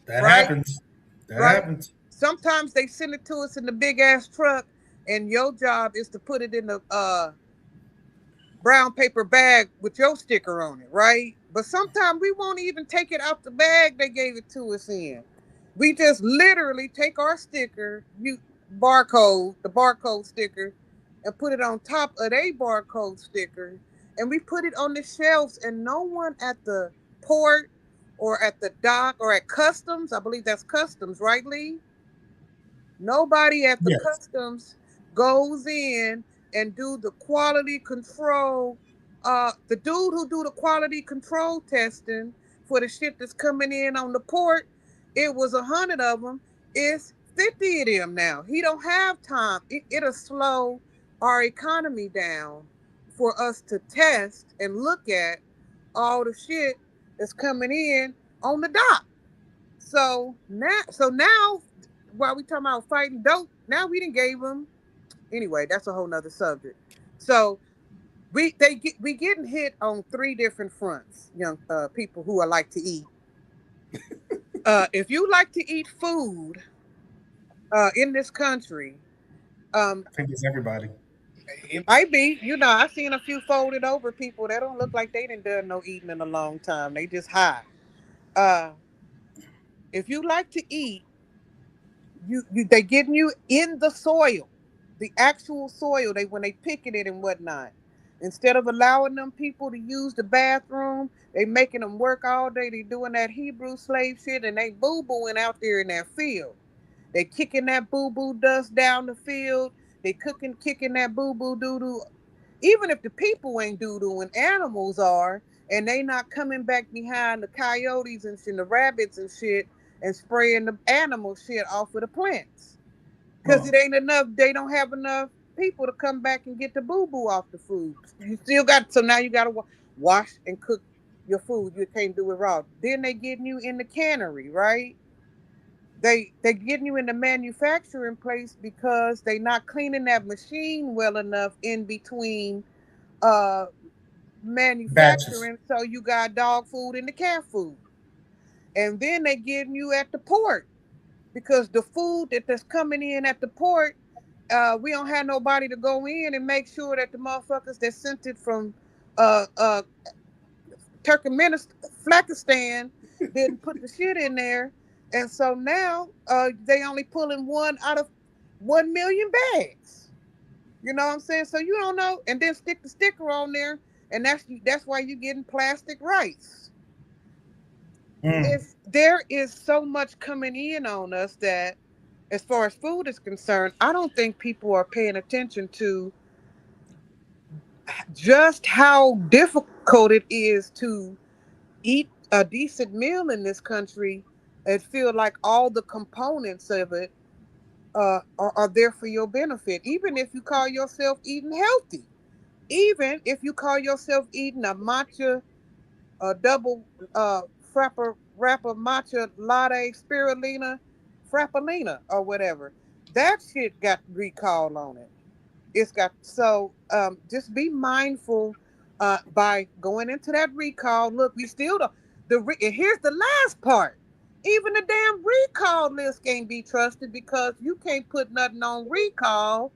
that Right? happens. That Right? happens. Sometimes they send it to us in the big ass truck, and your job is to put it in the brown paper bag with your sticker on it, right? But sometimes we won't even take it out the bag they gave it to us in. We just literally take our sticker, the barcode sticker, and put it on top of a barcode sticker, and we put it on the shelves, and no one at the port or at the dock or at customs, I believe that's customs, right, Lee? Nobody at the Yes. customs goes in and do the quality control. The dude who do the quality control testing for the shit that's coming in on the port, it was 100 of them. It's 50 of them now. He don't have time. It'll slow our economy down for us to test and look at all the shit that's coming in on the dock. So now, while we talking about fighting dope, now we didn't gave them. Anyway, that's a whole nother subject. So we getting hit on 3 different fronts, young people who are like to eat. If you like to eat food in this country, um, I think it's everybody. it might be. I seen a few folded over people that don't look like they didn't done no eating in a long time. They just high. Uh, if you like to eat, you they getting you in the soil, the actual soil. They when they picking it and whatnot. Instead of allowing them people to use the bathroom, they making them work all day. They doing that Hebrew slave shit, and they boo booing out there in that field. They kicking that boo boo dust down the field. They kicking that boo boo doo doo. Even if the people ain't doo doo and animals are, and they not coming back behind the coyotes and the rabbits and shit and spraying the animal shit off of the plants. because it ain't enough. They don't have enough people to come back and get the boo boo off the food. You still got, so now you got to wash and cook your food. You can't do it raw. Then they getting you in the cannery, right? They getting you in the manufacturing place because they not cleaning that machine well enough in between uh Batches. manufacturing. So you got dog food and the cat food, and then they getting you at the port because the food that's coming in at the port, we don't have nobody to go in and make sure that the motherfuckers that sent it from uh uh Turkmenistan didn't put the shit in there, and so now they only pulling one out of 1 million bags. You know what I'm saying? So you don't know, and then stick the sticker on there, and that's why you getting plastic rice. Mm. If there is so much coming in on us that, as far as food is concerned, I don't think people are paying attention to just how difficult it is to eat a decent meal in this country and feel like all the components of it are there for your benefit. Even if you call yourself eating healthy, even if you call yourself eating a matcha, a double frappa rapper matcha latte spirulina frappalina or whatever, that shit got recall on it. It's got, so just be mindful by going into that recall. Look, we still don't, and here's the last part. Even the damn recall list can't be trusted because you can't put nothing on recall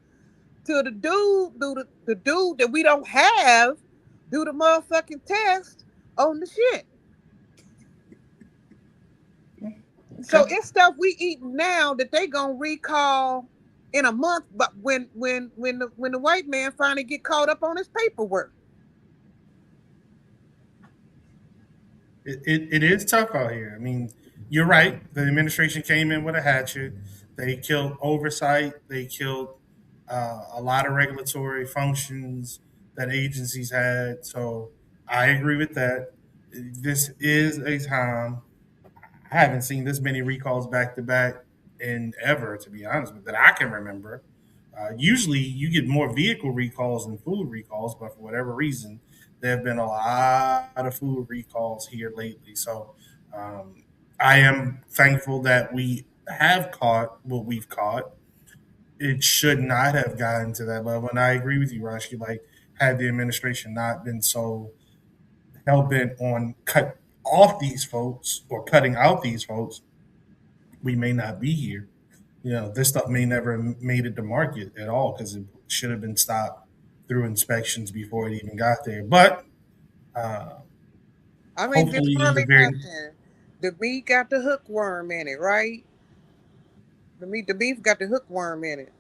till the dude that we don't have do the motherfucking test on the shit. So Okay. it's stuff we eat now that they gonna recall in a month. But when the white man finally get caught up on his paperwork, It is tough out here. I mean, you're right. The administration came in with a hatchet. They killed oversight. They killed a lot of regulatory functions that agencies had. So I agree with that. This is a time. I haven't seen this many recalls back to back in ever, to be honest with that I can remember. Usually, you get more vehicle recalls than food recalls, but for whatever reason, there have been a lot of food recalls here lately. So, um, I am thankful that we have caught what we've caught. It should not have gotten to that level, and I agree with you, Rashi. Like, had the administration not been so hell bent on cut off these folks or cutting out these folks, we may not be here. This stuff may never made it to market at all because it should have been stopped through inspections before it even got there. But uh, I mean, just hopefully, the really very nothing. The meat got the hookworm in it, right? The beef got the hookworm in it.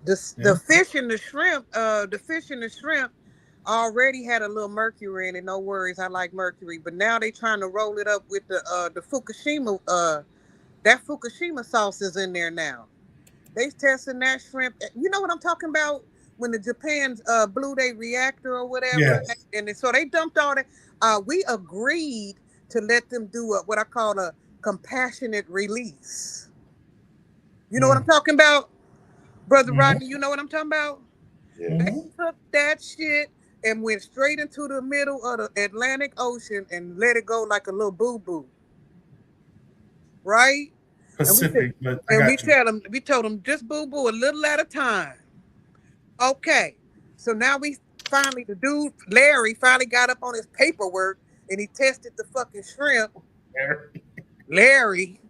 The yeah, fish and the shrimp already had a little mercury in it. No worries, I like mercury. But now they trying to roll it up with the Fukushima. That Fukushima sauce is in there now. They testing that shrimp. You know what I'm talking about? When the Japan's blew their reactor or whatever, yes, so they dumped all that. We agreed to let them do what I call a compassionate release. You know what I'm mm, talking about, brother mm-hmm, Rodney? You know what I'm talking about? They Yes. mm-hmm. took that shit and went straight into the middle of the Atlantic Ocean and let it go like a little boo boo, right? And we said, Pacific. But I and got you. we told them just boo boo a little at a time. Okay, so now we finally, the dude Larry finally got up on his paperwork and he tested the fucking shrimp, Larry,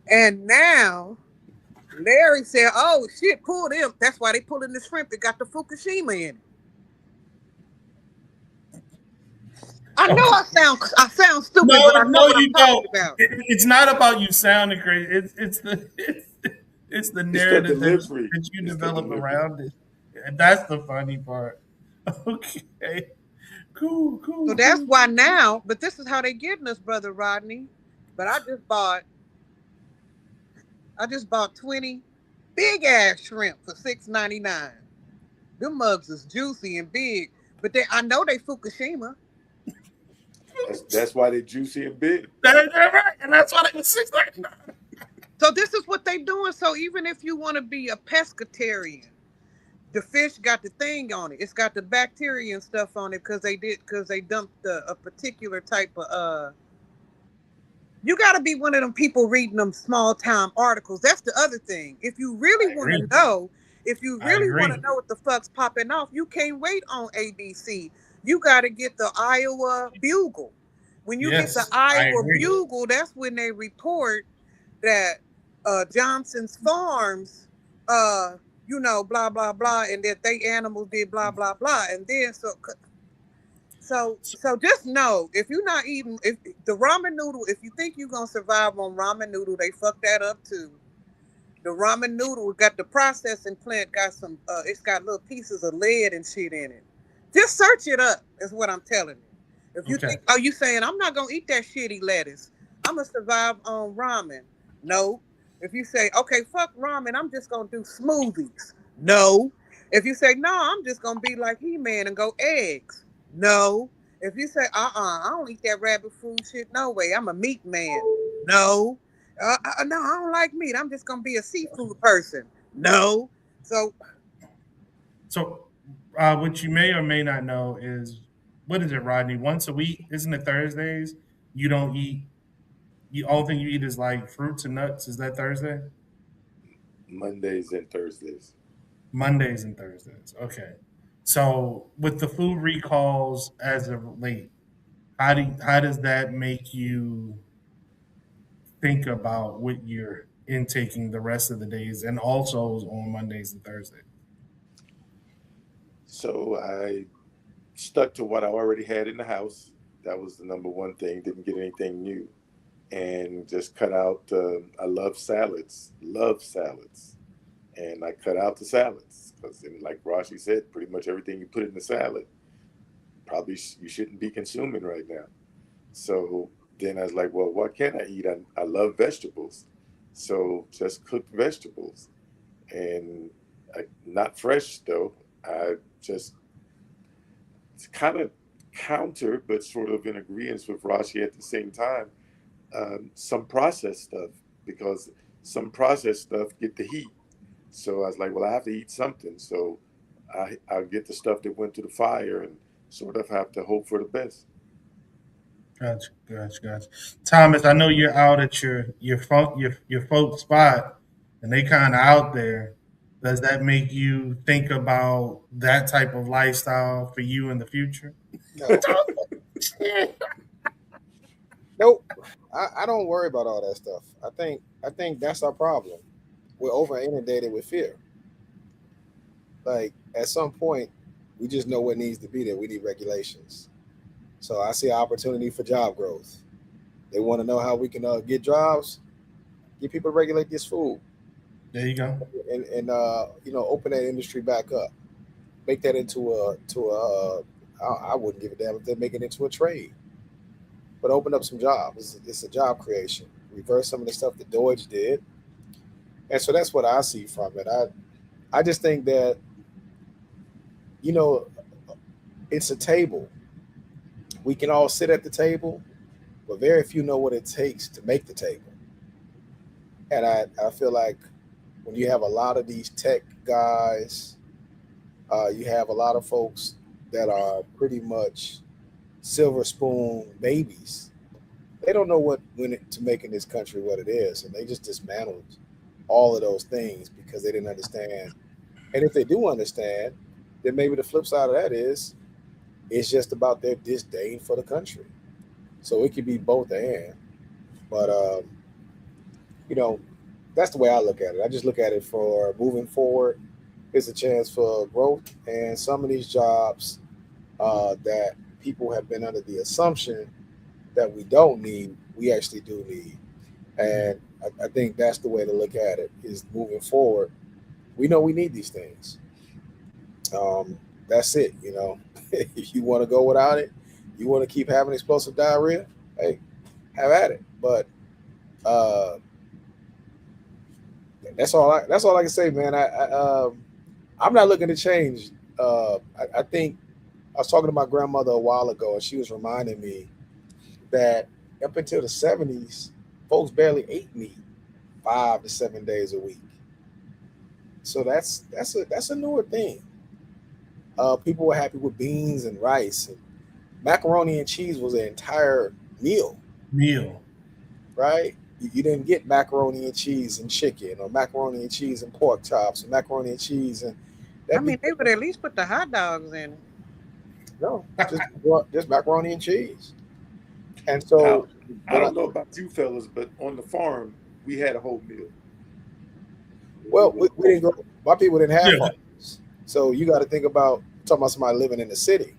and now Larry said, "Oh shit, pull them." That's why they pulling the shrimp. It got the Fukushima in it. I know Okay. I sound stupid, No, but I know no, what I'm you don't. talking about. It's not about you sounding crazy. It's the It's the narrative delivery. that you It's the develop delivery. around it. And that's the funny part. Okay. Cool, So cool, that's cool. why now. But this is how they getting us, brother Rodney. But I just bought 20 big ass shrimp for $6.99. Them mugs is juicy and big, but I know they Fukushima. That's why they juicy and big. That's right. And that's why they was 6.99. So this is what they doing. So even if you want to be a pescatarian, the fish got the thing on it. It's got the bacteria and stuff on it because they dumped a particular type of you got to be one of them people reading them small time articles. That's the other thing. If you really I want to agree. know, if you I really want agree. to know what the fuck's popping off, you can't wait on ABC. You got to get the Iowa Bugle. When you get the Yes, I Iowa agree. Bugle, that's when they report that Johnson's Farms, uh, blah blah blah, and that they animals did blah blah blah, and then so just know if you're not eating if the ramen noodle, if you think you're gonna survive on ramen noodle, they fucked that up too. The ramen noodle got the processing plant got some it's got little pieces of lead and shit in it. Just search it up, is what I'm telling you. If you Okay. think, oh, you saying I'm not gonna eat that shitty lettuce, I'm gonna survive on ramen. No. If you say, okay, fuck ramen, I'm just gonna do smoothies. No. If you say, no, I'm just gonna be like He-Man and go eggs. No. If you say, I don't eat that rabbit food shit, no way, I'm a meat man. No. No, I don't like meat. I'm just gonna be a seafood person. No. So So, what you may or may not know is what is it, Rodney? Once a week, isn't it Thursdays? You don't eat. You only thing you eat is like fruits and nuts. Is that Thursday? Mondays and Thursdays. Mondays and Thursdays. Okay. So with the food recalls as of late, how does that make you think about what you're intaking the rest of the days and also on Mondays and Thursdays? So I stuck to what I already had in the house. That was the number one thing. Didn't get anything new, and just cut out. I love salads, and I cut out the salads because, like Rashi said, pretty much everything you put in the salad probably you shouldn't be consuming right now. So then I was like, well, what can I eat? I love vegetables, so just cooked vegetables, and not fresh though. I just it's kind of counter, but sort of in agreement with Rashi at the same time. Some processed stuff because some processed stuff get the heat. So I was like, well, I have to eat something. So I'll get the stuff that went to the fire and sort of have to hope for the best. Gotcha, gotcha, gotcha. Thomas, I know you're out at your folks spot, and they kind of out there. Does that make you think about that type of lifestyle for you in the future? No, nope. I don't worry about all that stuff. I think that's our problem. We're over inundated with fear. Like at some point, we just know what needs to be there. We need regulations. So I see an opportunity for job growth. They want to know how we can get jobs, get people to regulate this food, There you go. and open that industry back up, make that into a to a. I wouldn't give a damn if they make it into a trade, but open up some jobs. It's a job creation. Reverse some of the stuff that Deutsch did, and so that's what I see from it. I just think that you know it's a table. We can all sit at the table, but very few know what it takes to make the table. And I feel like when you have a lot of these tech guys, you have a lot of folks that are pretty much silver spoon babies. They don't know what went into making this country what it is, and they just dismantled all of those things because they didn't understand. And if they do understand, then maybe the flip side of that is it's just about their disdain for the country. So it could be both and. But you know, that's the way I look at it. I just look at it for moving forward. It's a chance for growth, and some of these jobs that people have been under the assumption that we don't need, we actually do need. And I think that's the way to look at it. Is moving forward. We know we need these things. That's it. If you want to go without it, you want to keep having explosive diarrhea. Hey, have at it. But uh, that's all I can say, man. I'm not looking to change. I think I was talking to my grandmother a while ago, and she was reminding me that up until the '70s, folks barely ate meat. 5 to 7 days a week. So that's a newer thing. People were happy with beans and rice, and macaroni and cheese was an entire meal, Meal. right? You didn't get macaroni and cheese and chicken, or macaroni and cheese and pork chops, or macaroni and cheese and I that mean, they became would at least put the hot dogs in it. no, just macaroni and cheese. And Now, so I when I don't know about you fellas, but on the farm, we had a whole meal. It well, was we didn't grow. My people didn't have Yeah. farms, so you got to think about talking about somebody living in the city.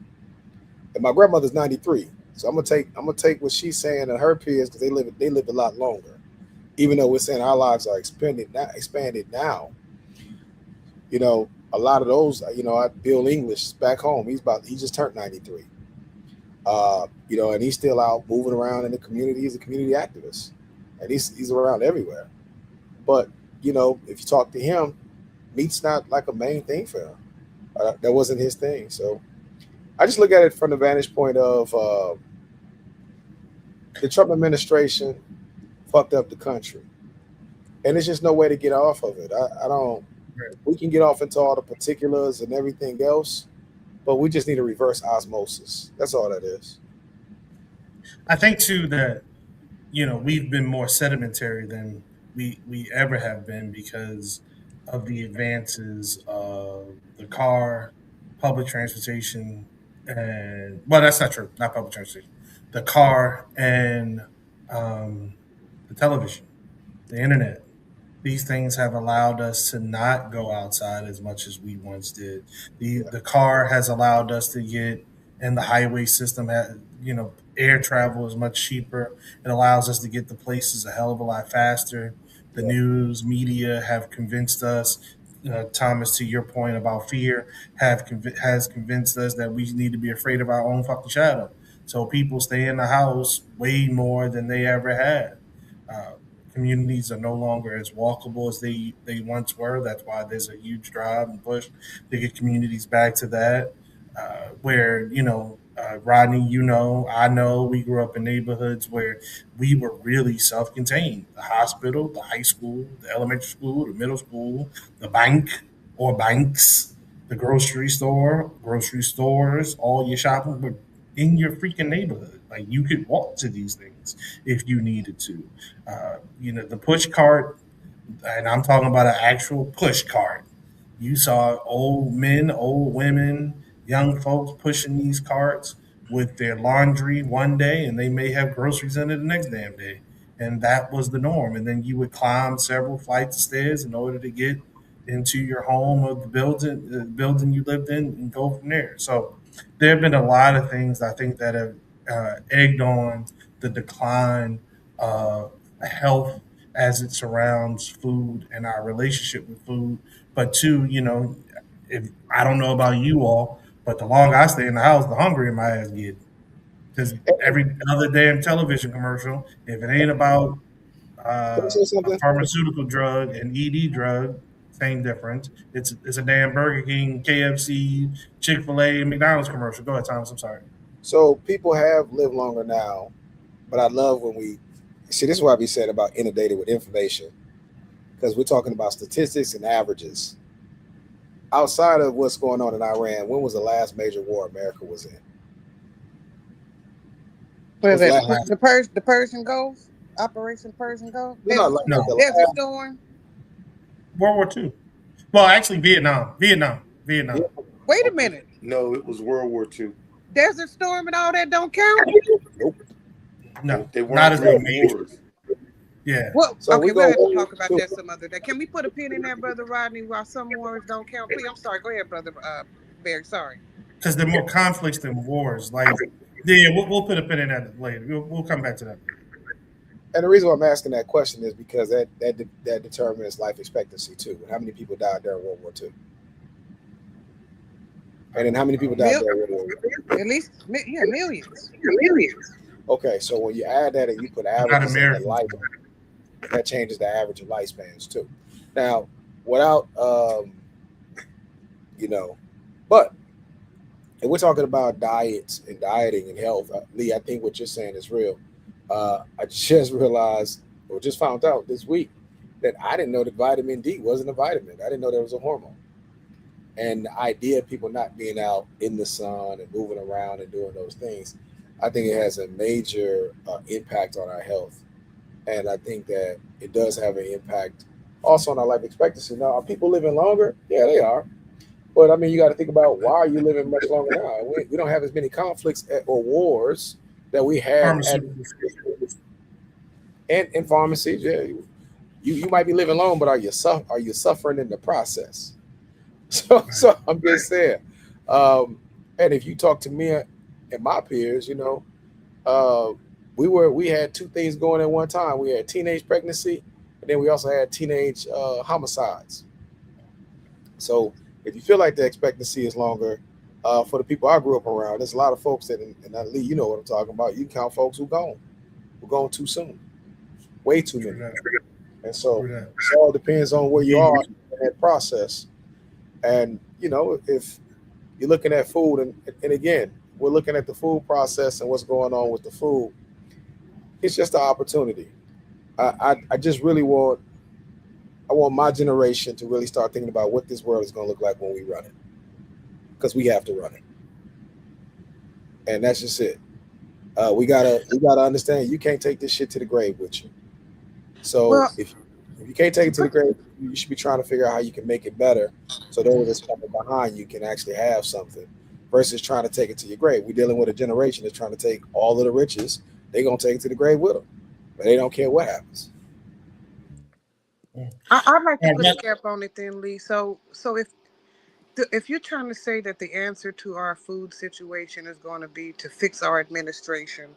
And my grandmother's 93, so I'm gonna take what she's saying and her peers because they lived a lot longer. Even though we're saying our lives are expanded now, a lot of those, Bill English back home, he just turned 93. And he's still out moving around in the community. He's a community activist, and he's around everywhere. But if you talk to him, meat's not like a main thing for him. That wasn't his thing. So I just look at it from the vantage point of the Trump administration fucked up the country, and there's just no way to get off of it. I don't. We can get off into all the particulars and everything else, but we just need a reverse osmosis. That's all that is. I think too that we've been more sedimentary than we ever have been because of the advances of the car, public transportation, and well, that's not true. Not public transportation. The car and um, the television, the internet. These things have allowed us to not go outside as much as we once did. The Yeah, the car has allowed us to get, and the highway system has, air travel is much cheaper. It allows us to get to places a hell of a lot faster. The yeah, news media have convinced us, Thomas, to your point about fear, has convinced us that we need to be afraid of our own fucking shadow. So people stay in the house way more than they ever had. Uh, Communities are no longer as walkable as they once were. That's why there's a huge drive and push to get communities back to that. Where Rodney, I know we grew up in neighborhoods where we were really self-contained. The hospital, the high school, the elementary school, the middle school, the bank or banks, the grocery stores, all your shopping were in your freaking neighborhood. Like you could walk to these things if you needed to. The push cart, and I'm talking about an actual push cart. You saw old men, old women, young folks pushing these carts with their laundry one day, and they may have groceries in it the next damn day. And that was the norm. And then you would climb several flights of stairs in order to get into your home or the building you lived in, and go from there. So there have been a lot of things I think that have egged on the decline of health as it surrounds food and our relationship with food. But two, if I don't know about you all, but the longer I stay in the house, the hungrier my ass get. Because every other damn television commercial, if it ain't about can I say a something? pharmaceutical drug and ED drug, same difference. It's a damn Burger King, KFC, Chick-fil-A, McDonald's commercial. Go ahead, Thomas. I'm sorry. So people have lived longer now, but I love when we see. This is what I be said about inundated with information because we're talking about statistics and averages. Outside of what's going on in Iran, when was the last major war America was in? Was Was the that The last? last The Persian Gulf? Operation Persian Gulf? No, no, like no the Desert last. Storm? World War II. Well, actually, Vietnam, Vietnam, Yeah, Vietnam. Wait a okay. minute. No, it was World War II. Desert Storm and all that don't count? Nope. No, They not weren't as a real major. wars. Yeah, Well, So we okay, we'll go have to World War talk about Two. that some other day. Can we put a pin in that, Brother Rodney, while some wars don't count? Please, I'm sorry. Go ahead, Brother Barry. Sorry. because there are more conflicts than wars. Like, yeah, we'll put a pin in that later. We'll come back to that later. And the reason why I'm asking that question is because that determines life expectancy too. How many people died during World War II? And then how many people died Mil- during World War One? at least, yeah, millions. Okay, so when you add that and you put Not averages in the Americans. life, that changes the average of lifespans too. Now, without you know, but if we're talking about diets and dieting and health, Lee, I think what you're saying is real. I just realized or just found out this week that I didn't know that vitamin D wasn't a vitamin. I didn't know there was a hormone. And the idea of people not being out in the sun and moving around and doing those things, I think it has a major impact on our health. And I think that it does have an impact also on our life expectancy. Now, are people living longer? Yeah, they are. But I mean, you got to think about, why are you living much longer now? We don't have as many conflicts or wars that we had at Pharmaceuticals. in pharmacies. Yeah, you might be living long, but are you suffering in the process? Right. So I'm just saying. Um, and if you talk to me and my peers, uh, we had two things going at one time. We had teenage pregnancy, and then we also had teenage homicides. So if you feel like the expectancy is longer, for the people I grew up around, there's a lot of folks that, and Lee, you know what I'm talking about. You can count folks who gone too soon, way too True many. that. And so True that. it all depends on where you Yeah. are in that process. And if you're looking at food, and again, we're looking at the food process and what's going on with the food. It's just an opportunity. I just really want my generation to really start thinking about what this world is going to look like when we run it, because we have to run it, and that's just it. We gotta understand, you can't take this shit to the grave with you. So Well, if you can't take it to the grave, you should be trying to figure out how you can make it better, so those that's coming behind you can actually have something, versus trying to take it to your grave. We're dealing with a generation that's trying to take all of the riches. They're gonna take it to the grave with them, but they don't care what happens. Mm. I'd like to All put a right. cap on it then, Lee. So if you're trying to say that the answer to our food situation is going to be to fix our administration,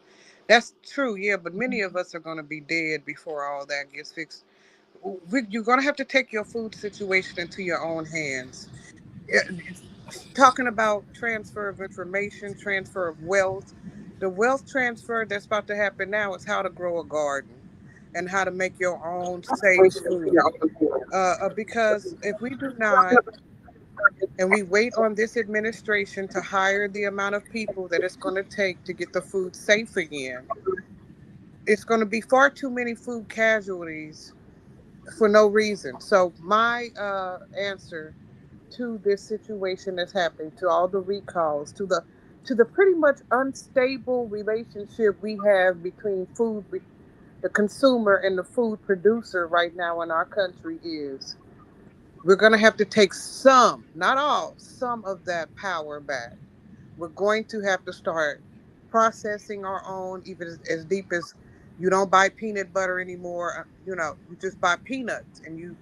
that's true, yeah. But many of us are going to be dead before all that gets fixed. You're going to have to take your food situation into your own hands. Talking about transfer of information, transfer of wealth. The wealth transfer that's about to happen now is how to grow a garden and how to make your own safe food. Because if we do not, and we wait on this administration to hire the amount of people that it's going to take to get the food safe again, it's going to be far too many food casualties for no reason. So my answer to this situation that's happening, to all the recalls, to the pretty much unstable relationship we have between the consumer and the food producer right now in our country, is we're going to have to take some, not all, some of that power back. We're going to have to start processing our own, even as deep as you don't buy peanut butter anymore. You just buy peanuts and you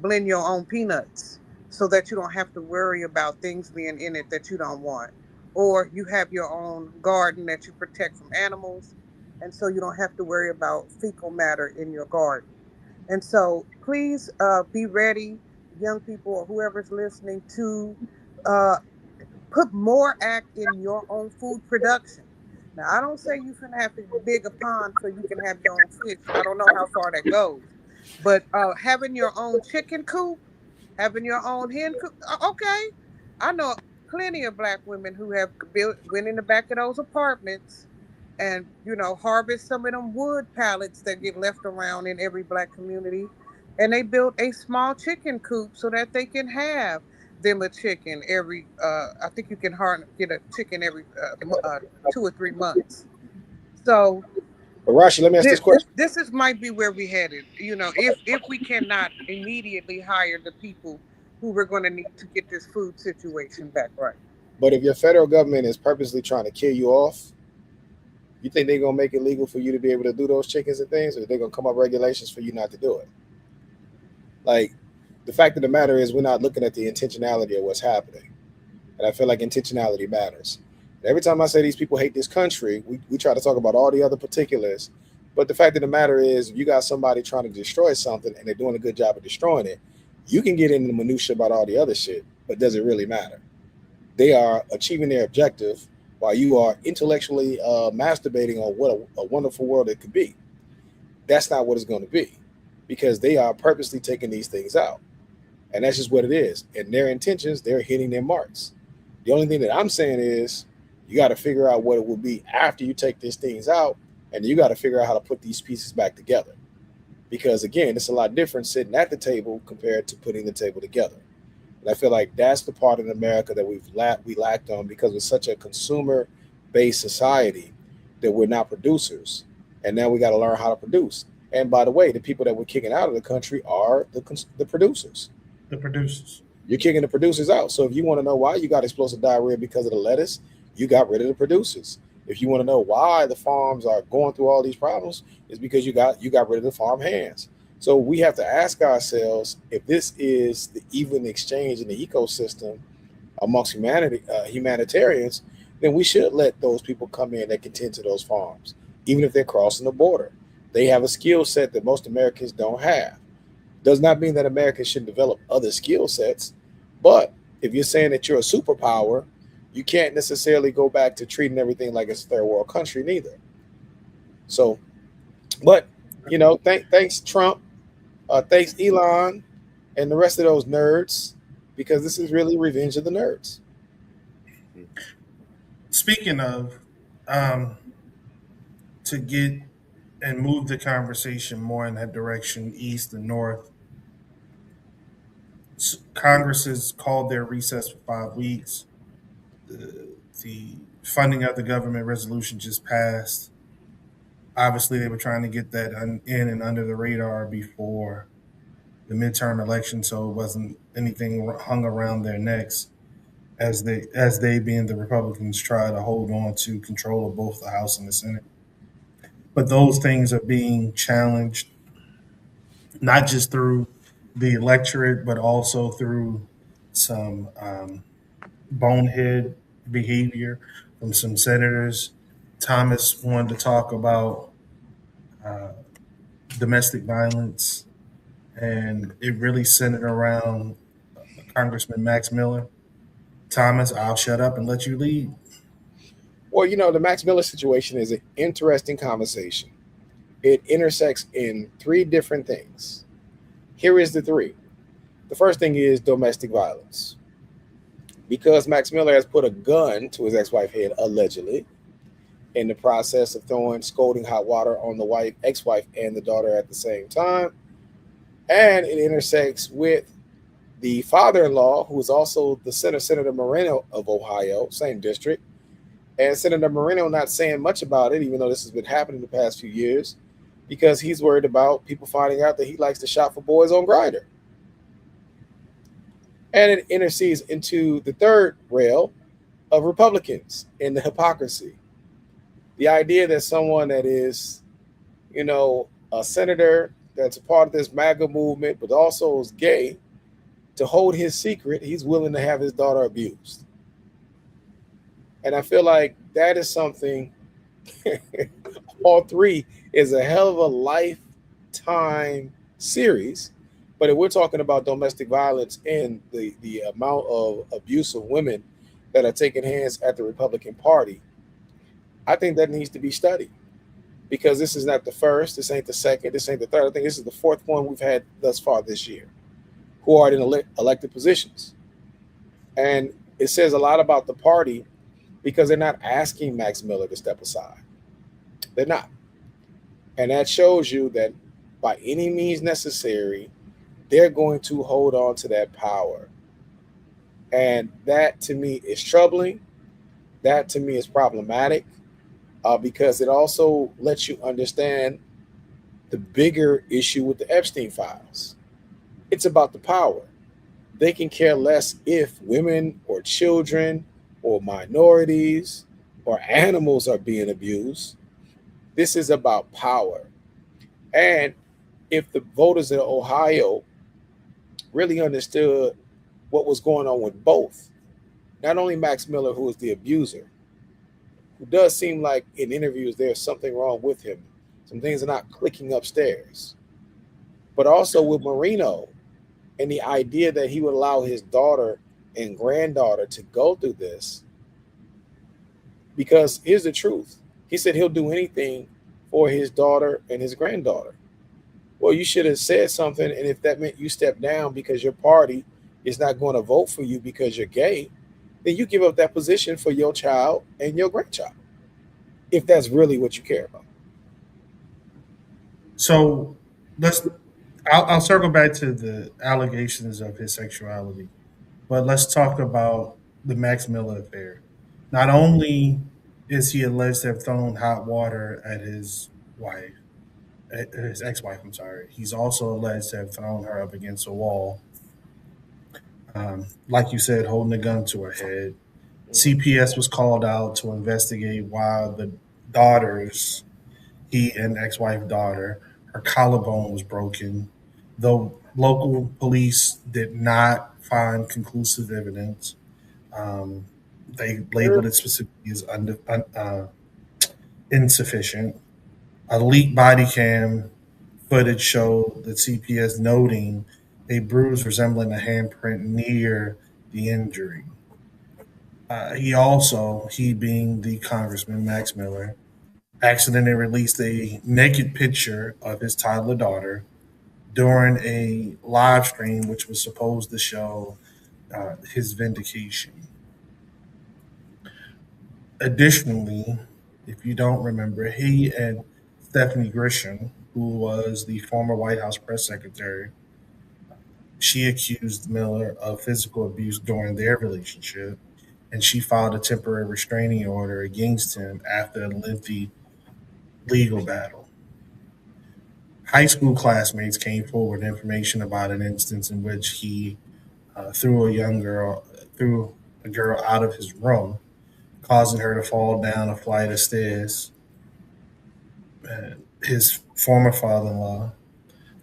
blend your own peanuts so that you don't have to worry about things being in it that you don't want. Or you have your own garden that you protect from animals, and so you don't have to worry about fecal matter in your garden. And so please be ready, young people or whoever's listening, to uh, put more act in your own food production. Now, I don't say you finna have to dig a pond so you can have your own fish. I don't know how far that goes, but having your own chicken coop, having your own hen coop, okay. I know plenty of black women who have went in the back of those apartments and harvest some of them wood pallets that get left around in every black community, and they built a small chicken coop so that they can have them a chicken every I think you can get a chicken every 2 or 3 months. So But Rashi, let me ask this this this, question. this is might be where we headed, if we cannot immediately hire the people who we're going to need to get this food situation back right. But if your federal government is purposely trying to kill you off, you think they're gonna make it legal for you to be able to do those chickens and things, or they're gonna come up regulations for you not to do it? Like, the fact of the matter is, we're not looking at the intentionality of what's happening, and I feel like intentionality matters. And every time I say these people hate this country, we try to talk about all the other particulars, but the fact of the matter is, if you got somebody trying to destroy something and they're doing a good job of destroying it, you can get into the minutia about all the other shit, but does it really matter? They are achieving their objective while you are intellectually masturbating on what a wonderful world it could be. That's not what it's going to be, because they are purposely taking these things out. And that's just what it is. And their intentions, they're hitting their marks. The only thing that I'm saying is, you got to figure out what it will be after you take these things out, and you got to figure out how to put these pieces back together. Because again, it's a lot different sitting at the table compared to putting the table together. And I feel like that's the part in America that we lacked on because we're such a consumer based society that we're not producers. And now we got to learn how to produce. And by the way, the people that we're kicking out of the country are the producers. The producers. You're kicking the producers out. So if you want to know why you got explosive diarrhea because of the lettuce, you got rid of the producers. If you want to know why the farms are going through all these problems, it's because you got rid of the farm hands. So we have to ask ourselves if this is the even exchange in the ecosystem amongst humanitarians, then we should let those people come in that can tend to those farms, even if they're crossing the border. They have a skill set that most Americans don't have. Does not mean that Americans should develop other skill sets, but if you're saying that you're a superpower, you can't necessarily go back to treating everything like it's a third world country neither. So, but thanks Trump, thanks Elon, and the rest of those nerds, because this is really revenge of the nerds. Speaking of, um, to get and move the conversation more in that direction, east and north, Congress has called their recess for 5 weeks. The funding of the government resolution just passed. Obviously, they were trying to get that in and under the radar before the midterm election, so it wasn't anything hung around their necks as they being the Republicans try to hold on to control of both the House and the Senate. But those things are being challenged not just through the electorate, but also through some bonehead behavior from some senators. Thomas wanted to talk about uh, domestic violence, and it really centered around Congressman Max Miller. Thomas, I'll shut up and let you lead. Well, the Max Miller situation is an interesting conversation. It intersects in three different things. Here is the three. The first thing is domestic violence. Because Max Miller has put a gun to his ex-wife head, allegedly, in the process of throwing scalding hot water on the ex-wife and the daughter at the same time. And it intersects with the father-in-law, who is also the Senator Moreno of Ohio, same district. And Senator Moreno not saying much about it, even though this has been happening the past few years, because he's worried about people finding out that he likes to shop for boys on Grindr. And it intercedes into the third rail of Republicans in the hypocrisy. The idea that someone that is, a senator that's a part of this MAGA movement, but also is gay, to hold his secret, he's willing to have his daughter abused. And I feel like that is something, all three is a hell of a lifetime series. But if we're talking about domestic violence and the amount of abuse of women that are taking hands at the Republican Party, I think that needs to be studied, because this is not the first, this ain't the second, this ain't the third. I think this is the fourth one we've had thus far this year who are in elected positions. And it says a lot about the party because they're not asking Max Miller to step aside. They're not. And that shows you that by any means necessary, they're going to hold on to that power. And that to me is troubling. That to me is problematic, because it also lets you understand the bigger issue with the Epstein files. It's about the power. They can care less if women or children or minorities or animals are being abused. This is about power. And if the voters in Ohio really understood what was going on with both, not only Max Miller, who is the abuser, who does seem like in interviews there's something wrong with him, some things are not clicking upstairs, but also with Marino and the idea that he would allow his daughter and granddaughter to go through this. Because here's the truth. He said he'll do anything for his daughter and his granddaughter. Well, you should have said something, and if that meant you step down because your party is not going to vote for you because you're gay, then you give up that position for your child and your grandchild, if that's really what you care about. So let's. I'll circle back to the allegations of his sexuality, but let's talk about the Max Miller affair. Not only is he alleged to have thrown hot water at wife, his ex-wife. I'm sorry. He's also alleged to have thrown her up against a wall, like you said, holding a gun to her head. Hmm. CPS was called out to investigate why the daughters, he and ex-wife daughter, her collarbone was broken. Though local police did not find conclusive evidence, um, they labeled Sure. it specifically as insufficient. A leaked body cam footage showed the CPS noting a bruise resembling a handprint near the injury. He being the Congressman Max Miller, accidentally released a naked picture of his toddler daughter during a live stream, which was supposed to show his vindication. Additionally, if you don't remember, he and Stephanie Grisham, who was the former White House press secretary, she accused Miller of physical abuse during their relationship, and she filed a temporary restraining order against him after a lengthy legal battle. High school classmates came forward with information about an instance in which he threw a girl out of his room, causing her to fall down a flight of stairs. His former father-in-law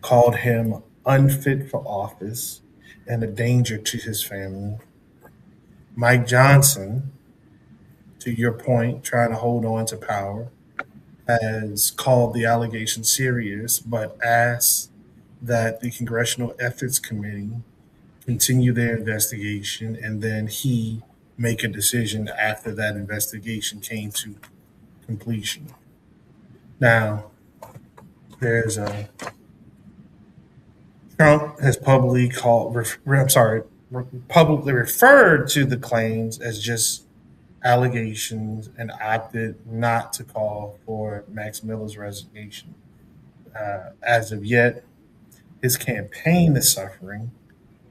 called him unfit for office and a danger to his family. Mike Johnson, to your point, trying to hold on to power, has called the allegation serious, but asked that the Congressional Ethics Committee continue their investigation and then he make a decision after that investigation came to completion. Now, there's a Trump has publicly I'm sorry, publicly referred to the claims as just allegations and opted not to call for Max Miller's resignation. As of yet, his campaign is suffering.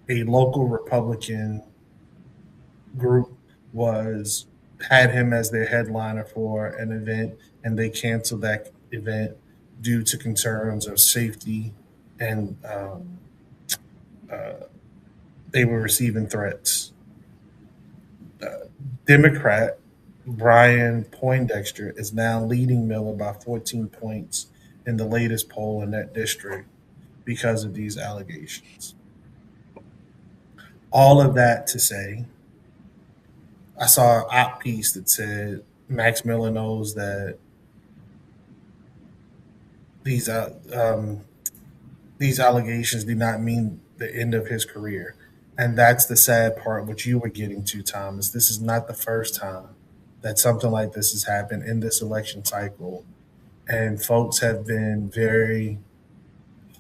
A local Republican group was had him as their headliner for an event, and they canceled that event due to concerns of safety and uh, they were receiving threats. Democrat Brian Poindexter is now leading Miller by 14 points in the latest poll in that district because of these allegations. All of that to say, I saw an op piece that said Max Miller knows that these uh, um, these allegations do not mean the end of his career, and that's the sad part. What you were getting to, Thomas. This is not the first time that something like this has happened in this election cycle, and folks have been very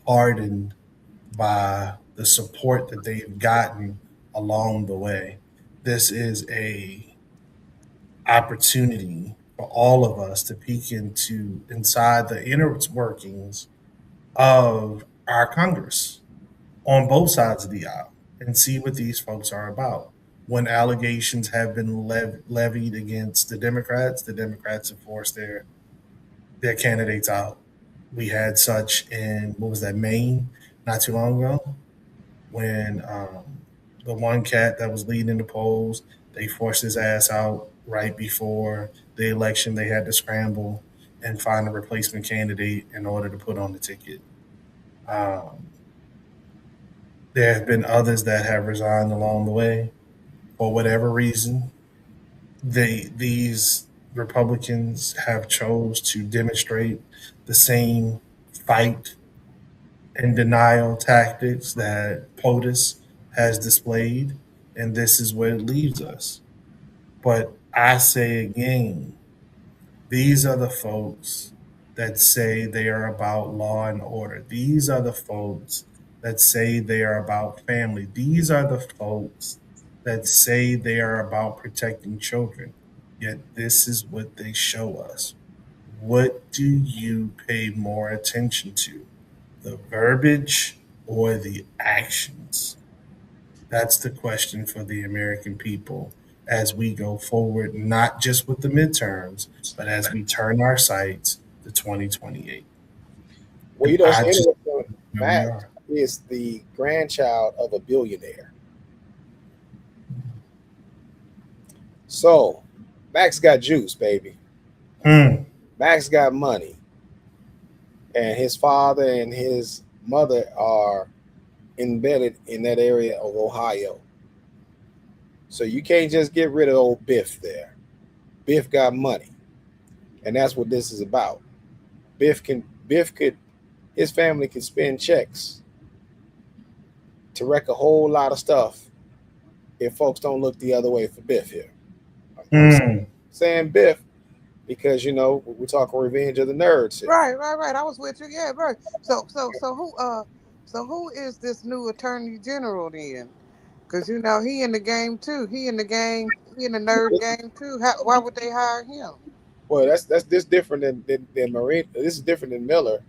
hardened by the support that they've gotten along the way. This is a opportunity for all of us to peek into inside the inner workings of our Congress on both sides of the aisle and see what these folks are about. When allegations have been levied against the Democrats have forced their candidates out. We had such in what was that, Maine, not too long ago, when the one cat that was leading the polls, they forced his ass out right before the election. They had to scramble and find a replacement candidate in order to put on the ticket. Um, there have been others that have resigned along the way for whatever reason. These Republicans have chose to demonstrate the same fight and denial tactics that POTUS has displayed, and this is where it leaves us. But I say again, these are the folks that say they are about law and order. These are the folks that say they are about family. These are the folks that say they are about protecting children. Yet this is what they show us. What do you pay more attention to? the verbiage or the actions? That's the question for the American people as we go forward, not just with the midterms, but as we turn our sights to 2028. Well, And it's I just interesting. where we Max are. is the grandchild of a billionaire. So Max got juice, baby. Mm, Max got money. And his father and his mother are embedded in that area of Ohio. So you can't just get rid of old Biff there. Biff got money. And that's what this is about. Biff could his family could spend checks to wreck a whole lot of stuff if folks don't look the other way for Biff here. I'm mm. saying Biff because we're talking Revenge of the Nerds here. Right. I was with you. Yeah, right. So who is this new attorney general then? Because he in the game too. He in the game. He in the nerd game too. Why would they hire him? Well, that's this different than Marine. This is different than Miller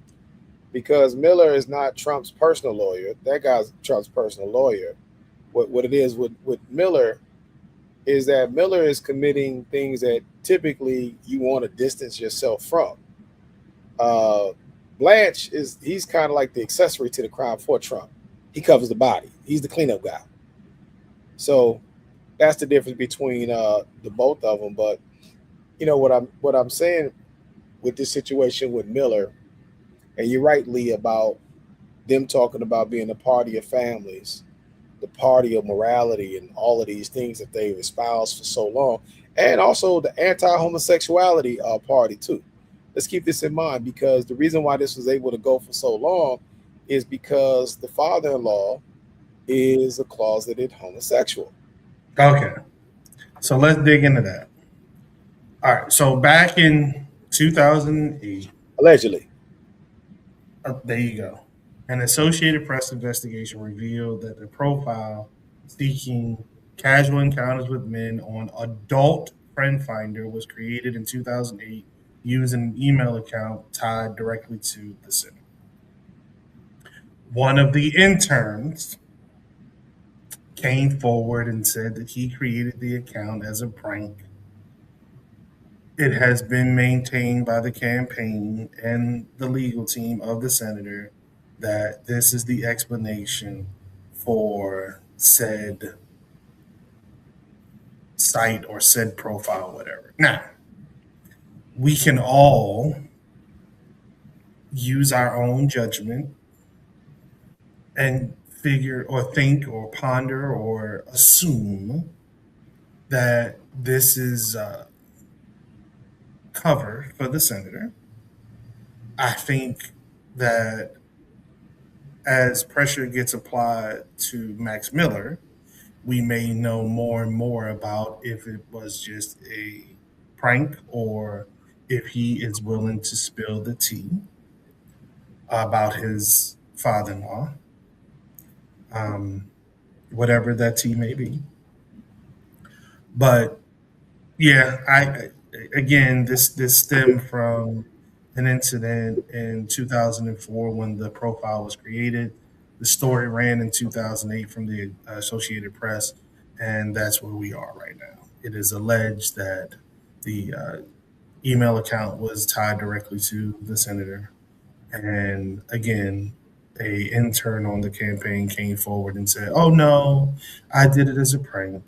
because Miller is not Trump's personal lawyer. That guy's Trump's personal lawyer. What it is with Miller is that Miller is committing things that typically you want to distance yourself from. Uh, Blanche he's kind of like the accessory to the crime for Trump. He covers the body. He's the cleanup guy. So that's the difference between the both of them. But what I'm saying with this situation with Miller, and you're right, Lee, about them talking about being a party of families, the party of morality, and all of these things that they've espoused for so long, and also the anti-homosexuality party too. Let's keep this in mind because the reason why this was able to go for so long is because the father-in-law is a closeted homosexual. Okay. So let's dig into that. All right. So back in 2008, Allegedly. there you go. An Associated Press investigation revealed that the profile seeking casual encounters with men on Adult Friend Finder was created in 2008 using an email account tied directly to the center. One of the interns came forward and said that he created the account as a prank. It has been maintained by the campaign and the legal team of the senator that this is the explanation for said site or said profile, whatever. Now, we can all use our own judgment and figure or think or ponder or assume that this is cover for the senator. I think that as pressure gets applied to Max Miller, we may know more and more about if it was just a prank or if he is willing to spill the tea about his father in law, um, whatever that tea may be. But yeah, again, this stemmed from an incident in 2004 when the profile was created. The story ran in 2008 from the Associated Press, and that's where we are right now. It is alleged that the email account was tied directly to the senator, and again, a intern on the campaign came forward and said, "Oh no, I did it as a prank."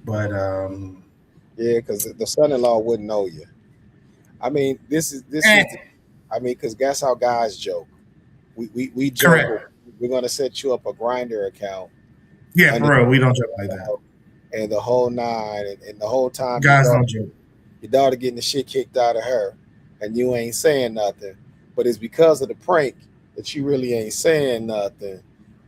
But Yeah, because the son-in-law wouldn't know you. I mean, this is. eh, I mean, because that's how guys joke. We joke. correct. We're gonna set you up a grinder account, Yeah, and for real, we don't joke like that. the whole nine, and the whole time Guys don't joke. your daughter getting the shit kicked out of her, and you ain't saying nothing. But it's because of the prank that you really ain't saying nothing.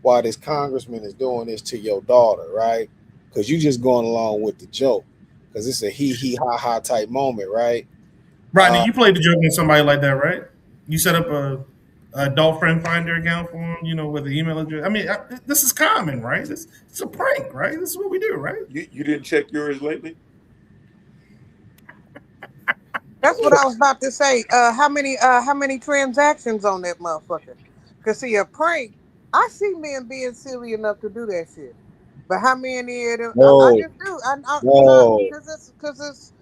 Why this congressman is doing this to your daughter, right? Because you just going along with the joke, because it's a he ha ha type moment, right? Rodney, Uh, you played the joke on somebody like that, right? You set up a adult friend finder account for him, with the email address. I mean, this is common, right? It's a prank, right? This is what we do, right? You didn't check yours lately? That's what I was about to say. How many transactions on that motherfucker? Cause see, a prank, I see men being silly enough to do that shit. But how many of them? I No, just do. I not no, because it's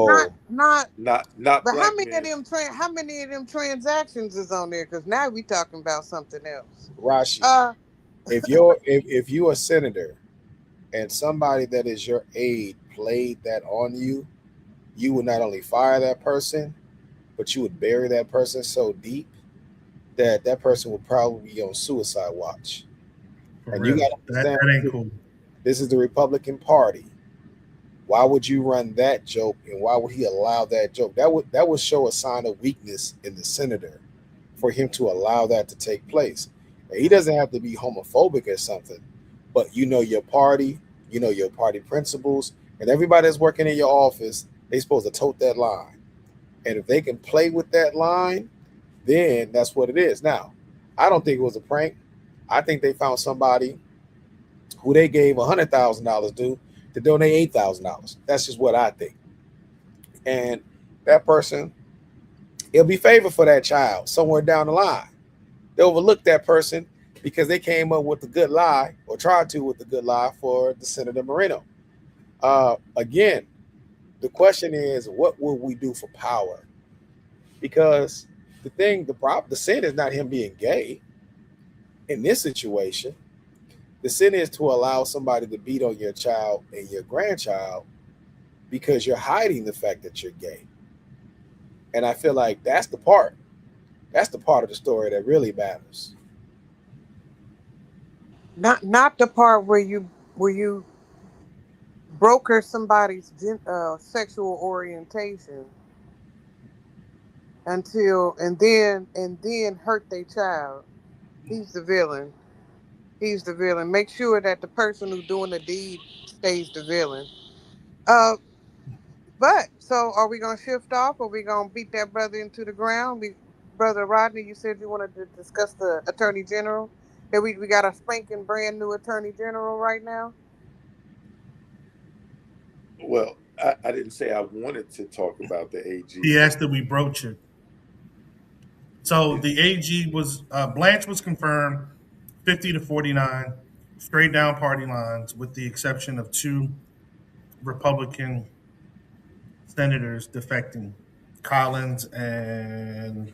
not no. not. Not But how black many of men. them how many of them transactions is on there? Because now we talking about something else. Rashi, Uh, if you're a senator and somebody that is your aide played that on you, you would not only fire that person, but you would bury that person so deep that that person would probably be on suicide watch. For And you real. got to understand, That ain't cool. this is the Republican Party. Why would you run that joke, and why would he allow that joke? That would show a sign of weakness in the senator for him to allow that to take place. And he doesn't have to be homophobic or something, but you know your party, you know your party principles, and everybody that's working in your office, they supposed to tote that line. And if they can play with that line, then that's what it is. Now, I don't think it was a prank. I think they found somebody who they gave $100,000 to donate $8,000. That's just what I think. And that person, it'll be favor for that child somewhere down the line. They overlook that person because they came up with a good lie or tried to with a good lie for the Senator Moreno. Again, the question is, what will we do for power? Because the sin is not him being gay in this situation. The sin is to allow somebody to beat on your child and your grandchild because you're hiding the fact that you're gay. And I feel like that's the part of the story that really matters. not the part where you broker somebody's sexual orientation until and then hurt their child. He's the villain. He's the villain. Make sure that the person who's doing the deed stays the villain. Uh, but so are we gonna shift off? Or are we gonna beat that brother into the ground? Brother Rodney, you said you wanted to discuss the attorney general. That we got a spanking brand new attorney general right now. Well, I didn't say I wanted to talk about the AG, He but asked that we broach it. So it, the AG was Blanche was confirmed 50 to 49, straight down party lines, with the exception of two Republican senators defecting, Collins and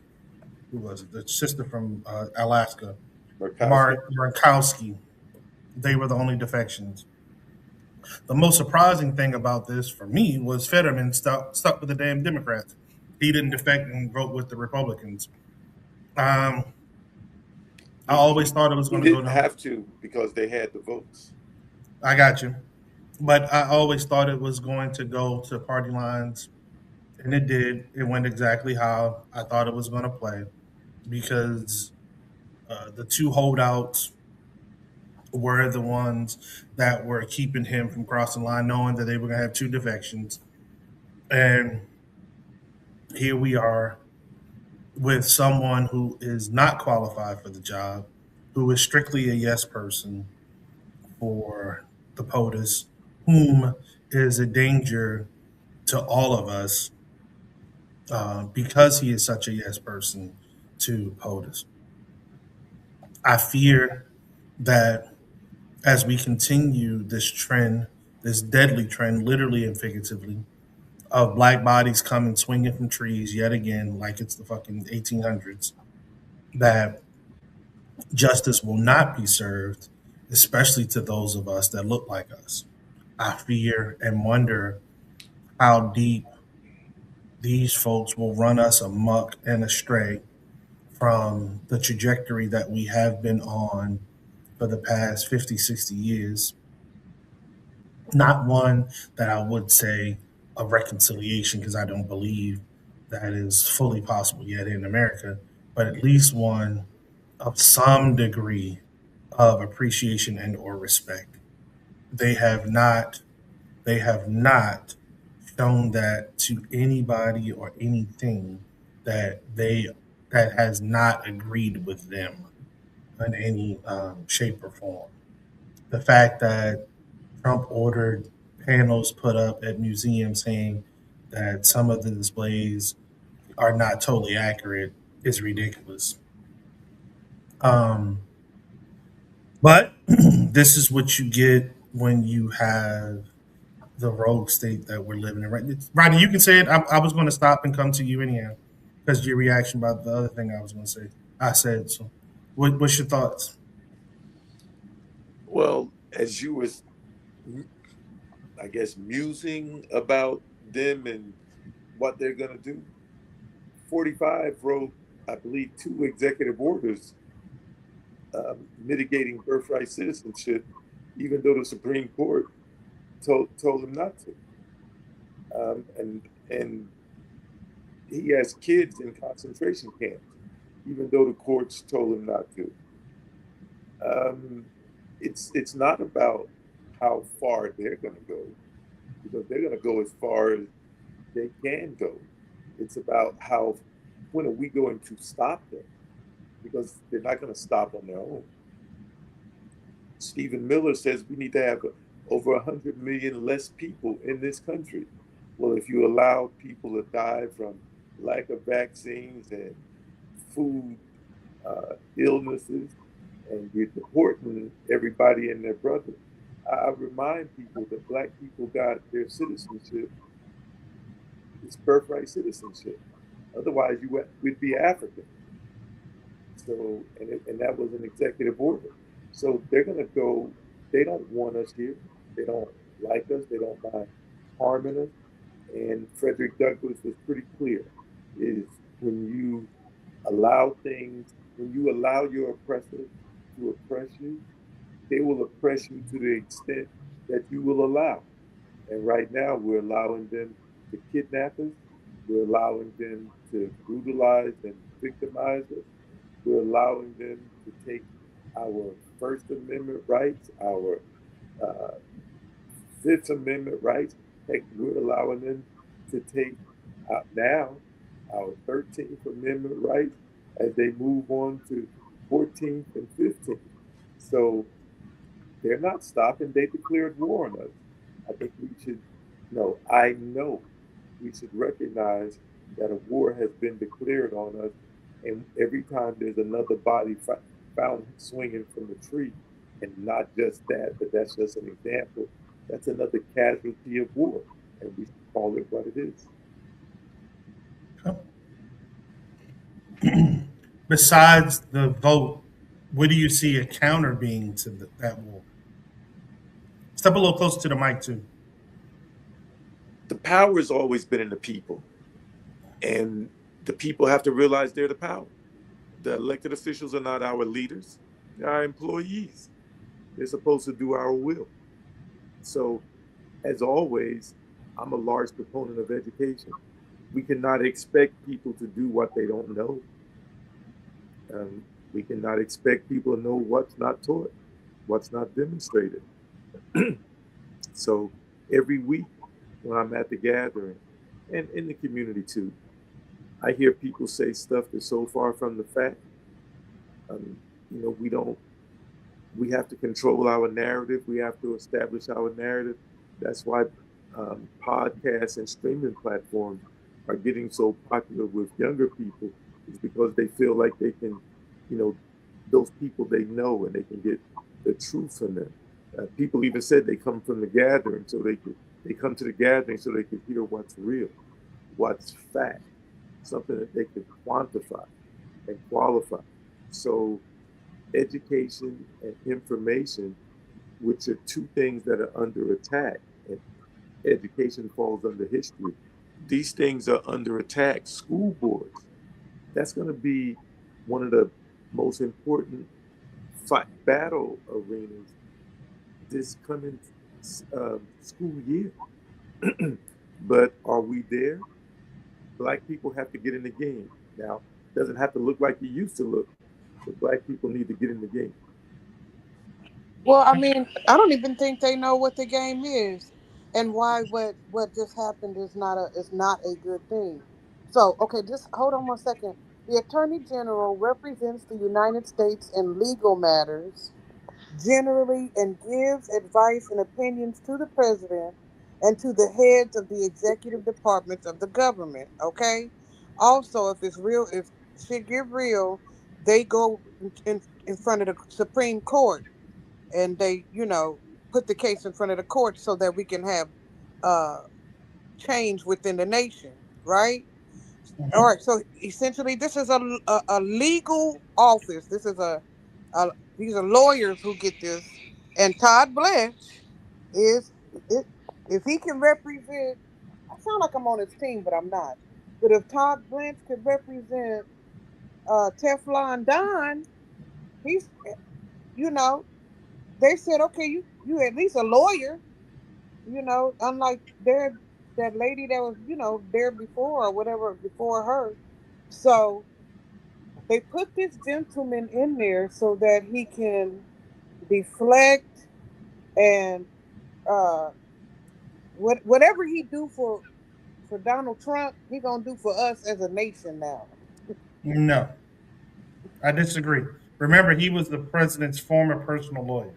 who was it? The sister from Alaska, Murkowski. Mark Murkowski. They were the only defections. The most surprising thing about this for me was Fetterman stuck with the damn Democrats. He didn't defect and vote with the Republicans. Um, I always thought it was He going to go didn't down. have to because they had the votes. I got you, but I always thought it was going to go to party lines, and it did. It went exactly how I thought it was going to play because the two holdouts were the ones that were keeping him from crossing the line, knowing that they were going to have two defections. And here we are with someone who is not qualified for the job, who is strictly a yes person for the POTUS, whom is a danger to all of us because he is such a yes person to POTUS. I fear that as we continue this trend, this deadly trend, literally and figuratively, of black bodies coming swinging from trees yet again, like it's the fucking 1800s, that justice will not be served, especially to those of us that look like us. I fear and wonder how deep these folks will run us amok and astray from the trajectory that we have been on for the past 50, 60 years. Not one that I would say a reconciliation, because I don't believe that is fully possible yet in America, but at least one of some degree of appreciation and or respect. They have not they have not shown that to anybody or anything that has not agreed with them in any shape or form. The fact that Trump ordered panels put up at museums saying that some of the displays are not totally accurate is ridiculous. Um, but this is what you get when you have the rogue state that we're living in. Right, Rodney, you can say it. I was going to stop and come to you anyhow because your reaction about the other thing I was going to say. I said so. What's your thoughts? Well, as you was, I guess, musing about them and what they're going to do, 45 wrote, I believe, two executive orders mitigating birthright citizenship, even though the Supreme Court told him not to. And he has kids in concentration camps, even though the courts told him not to. Um, it's not about how far they're going to go, because they're going to go as far as they can go. It's about how, when are we going to stop them, because they're not going to stop on their own. Stephen Miller says we need to have over 100 million less people in this country. Well, if you allow people to die from lack of vaccines and food illnesses, and you're deporting everybody and their brother, I remind people that Black people got their citizenship, it's birthright citizenship. Otherwise, would be African. So, and that was an executive order. So they're going to go. They don't want us here. They don't like us. They don't mind harming us. And Frederick Douglass was pretty clear: is when you allow things, when you allow your oppressor to oppress you, they will oppress you to the extent that you will allow. And right now, we're allowing them to kidnap us. We're allowing them to brutalize and victimize us. We're allowing them to take our First Amendment rights, our uh, Fifth Amendment rights. Heck, we're allowing them to take now our 13th Amendment rights as they move on to 14th and 15th. So they're not stopping. They declared war on us. I think we should, no, I know we should recognize that a war has been declared on us. And every time there's another body found swinging from the tree, and not just that, but that's just an example, that's another casualty of war. And we should call it what it is. Besides the vote, what do you see a counter being to that war? Step a little closer to the mic too. The power has always been in the people, and the people have to realize they're the power. The elected officials are not our leaders, they're our employees. They're supposed to do our will. So, as always, I'm a large proponent of education. We cannot expect people to do what they don't know. We cannot expect people to know what's not taught, what's not demonstrated. So, every week when I'm at the gathering, and in the community too, I hear people say stuff that's so far from the fact. We don't, we have to control our narrative. We have to establish our narrative. That's why podcasts and streaming platforms are getting so popular with younger people, is because they feel like they can, you know, those people they know, and they can get the truth from them. People even said they come from the gathering so they come to the gathering so they could hear what's real, what's fact, something that they could quantify and qualify. So education and information, which are two things that are under attack, and education falls under history. These things are under attack. School boards, that's going to be one of the most important battle arenas this coming school year. But are we there? Black people have to get in the game. Now, it doesn't have to look like it used to look, but Black people need to get in the game. Well, I mean, I don't even think they know what the game is, and why what just happened is not a good thing. So, okay, just hold on 1 second. The Attorney General represents the United States in legal matters generally and gives advice and opinions to the president and to the heads of the executive departments of the government. Okay. Also, if shit get real, they go in front of the Supreme Court, and they, put the case in front of the court so that we can have uh, change within the nation, right? All Mhm. right. So essentially, this is a legal office. This is a these are lawyers who get this, and Todd Blanche is it, if he can represent. I sound like I'm on his team, but I'm not. But if Todd Blanche could represent Teflon Don, he's you know they said, okay, you at least a lawyer, unlike that lady that was, there before or whatever before her. So they put this gentleman in there so that he can deflect and uh whatever he do for Donald Trump, he gonna do for us as a nation now. No, I disagree. Remember, he was the president's former personal lawyer.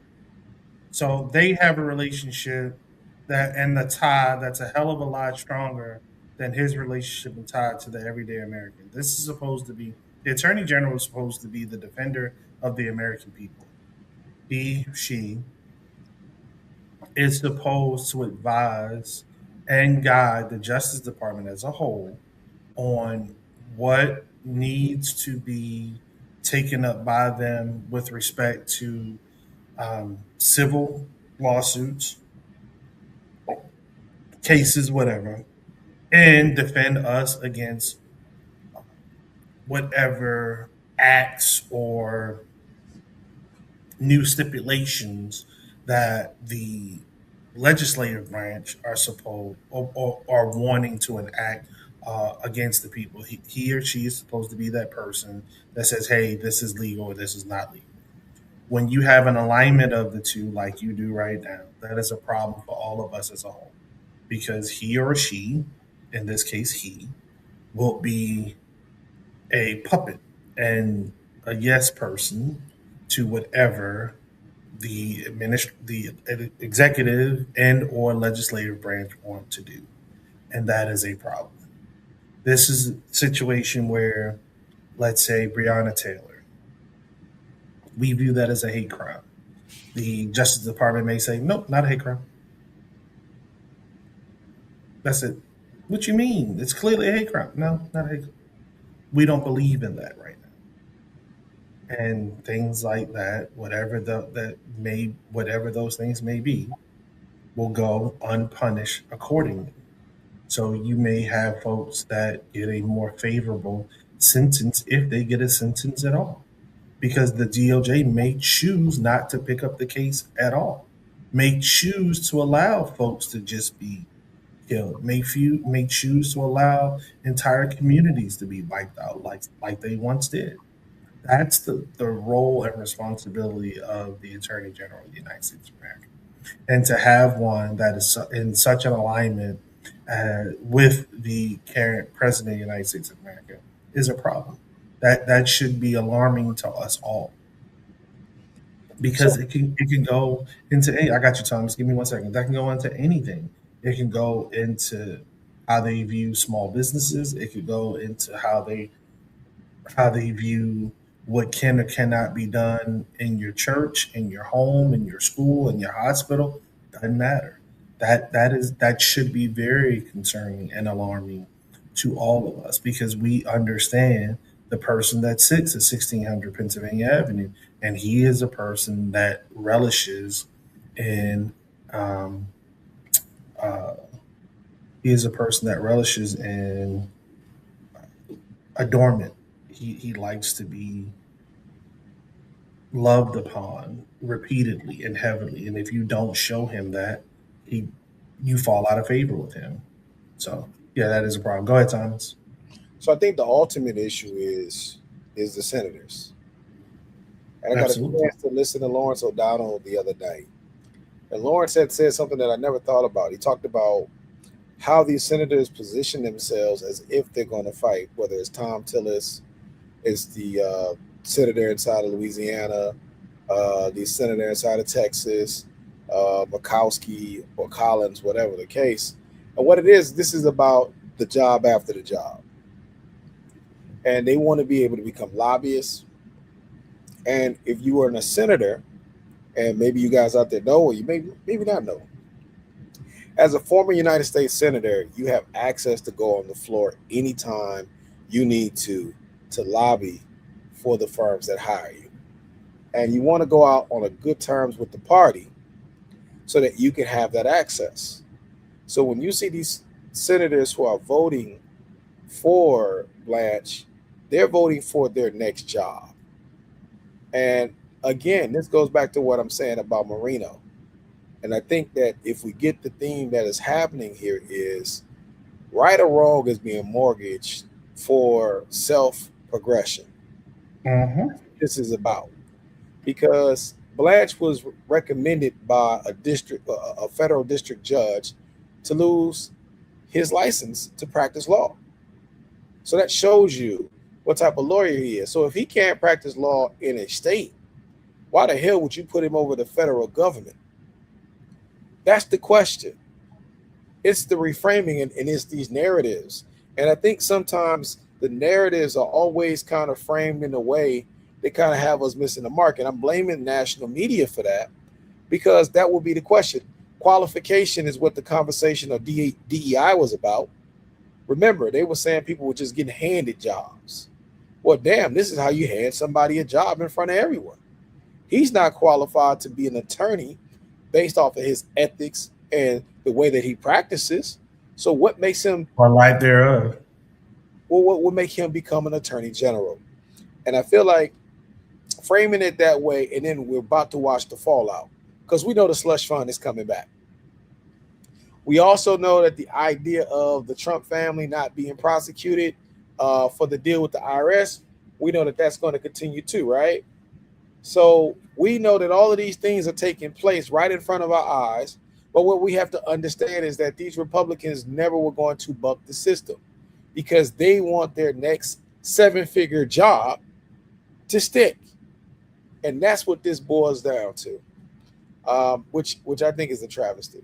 So they have a relationship that and the tie that's a hell of a lot stronger than his relationship and tie to the everyday American. This is supposed to be the attorney general is supposed to be the defender of the American people. She is supposed to advise and guide the Justice Department as a whole on what needs to be taken up by them with respect to civil lawsuits, cases, whatever, and defend us against whatever acts or new stipulations that the legislative branch are supposed or are wanting to enact against the people. He or she is supposed to be that person that says, hey, this is legal or this is not legal. When you have an alignment of the two, like you do right now, that is a problem for all of us as a whole. Because he or she, in this case, he, will be a puppet and a yes person to whatever the executive and or legislative branch want to do, and that is a problem. This is a situation where, let's say, Breonna Taylor, we view that as a hate crime. The Justice Department may say, nope, not a hate crime. That's it. What you mean? It's clearly a hate crime. No, not a hate crime. We don't believe in that right now. And things like that, whatever those things may be, will go unpunished accordingly. So you may have folks that get a more favorable sentence if they get a sentence at all, because the DOJ may choose not to pick up the case at all, may choose to allow folks to just be killed, may choose to allow entire communities to be wiped out like they once did. That's the role and responsibility of the Attorney General of the United States of America. And to have one that is in such an alignment with the current president of the United States of America is a problem. That should be alarming to us all So because it can go into any. I got you, Thomas. Give me 1 second. That can go into anything. It can go into how they view small businesses. It could go into how they view what can or cannot be done in your church, in your home, in your school, in your hospital. Doesn't matter. That should be very concerning and alarming to all of us because we understand the person that sits at 1600 Pennsylvania Avenue, and he is a person that relishes in um, uh, he is a person that relishes in adornment. He likes to be loved upon repeatedly and heavily. And if you don't show him that, he you fall out of favor with him. So yeah, that is a problem. Go ahead, Thomas. so I think the ultimate issue is the senators. And I got a Absolutely. chance to listen to Lawrence O'Donnell the other night. And Lawrence had said something that I never thought about. He talked about how these senators position themselves as if they're going to fight, whether it's Tom Tillis, it's the senator inside of Louisiana, the senator inside of Texas, Murkowski or Collins, whatever the case. And what it is, this is about the job after the job. And they want to be able to become lobbyists. And if you were a senator, and maybe you guys out there know, or you maybe not know, as a former United States senator, you have access to go on the floor anytime you need to lobby for the firms that hire you. And you want to go out on a good terms with the party so that you can have that access. So when you see these senators who are voting for Blanche, they're voting for their next job. And again, this goes back to what I'm saying about Marino. And I think that if we get the theme that is happening here is right or wrong is being mortgaged for self progression. Mm-hmm. This is about because Blanche was recommended by a federal district judge, to lose his license to practice law. So that shows you what type of lawyer he is. So if he can't practice law in a state, why the hell would you put him over the federal government? That's the question. It's the reframing, and it's these narratives. And I think sometimes the narratives are always kind of framed in a way that kind of have us missing the mark. And I'm blaming national media for that, because that will be the question. Qualification is what the conversation of DEI was about. Remember, they were saying people were just getting handed jobs. Well, damn, this is how you hand somebody a job in front of everyone. He's not qualified to be an attorney based off of his ethics and the way that he practices. So what makes him, Or light thereof. well, what would make him become an attorney general? And I feel like framing it that way, and then we're about to watch the fallout, because we know the slush fund is coming back. We also know that the idea of the Trump family not being prosecuted for the deal with the IRS, we know that that's going to continue too, right? So we know that all of these things are taking place right in front of our eyes. But what we have to understand is that these Republicans never were going to buck the system, because they want their next seven-figure job to stick. And that's what this boils down to, which I think is a travesty.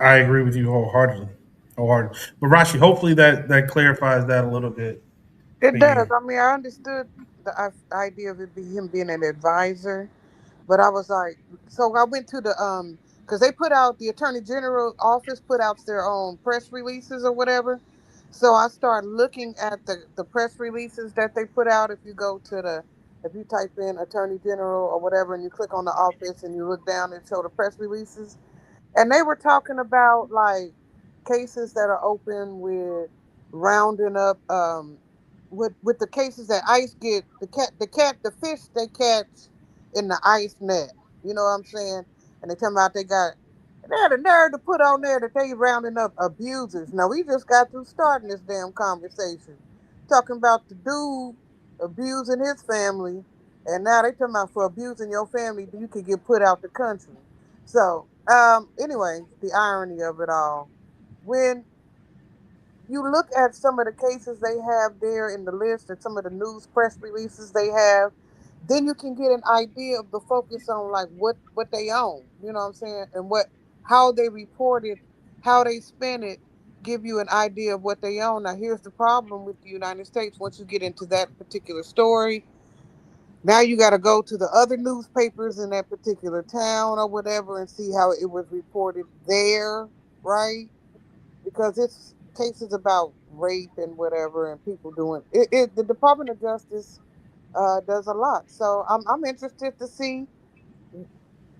I agree with you wholeheartedly. Wholeheartedly. But Rashi, hopefully that clarifies that a little bit for It does. you. I mean, I understood the idea of it be him being an advisor, but I was like, so I went to the because they put out the Attorney General office put out their own press releases or whatever. So I started looking at the press releases that they put out. If you go to the if you type in Attorney General or whatever and you click on the office and you look down and show the press releases, and they were talking about like cases that are open with rounding up with the cases that ICE get the fish they catch in the ICE net. You know what I'm saying? And they talking about they had a nerve to put on there that they rounding up abusers. Now we just got through starting this damn conversation. Talking about the dude abusing his family, and now they talking about for abusing your family, you could get put out the country. So, anyway, the irony of it all. When you look at some of the cases they have there in the list and some of the news press releases they have, then you can get an idea of the focus on like what they own. You know what I'm saying? And what how they report it, how they spend it, give you an idea of what they own. Now here's the problem with the United States. Once you get into that particular story, now you got to go to the other newspapers in that particular town or whatever and see how it was reported there, right? Because it's cases about rape and whatever and people doing it. The Department of Justice does a lot, so I'm interested to see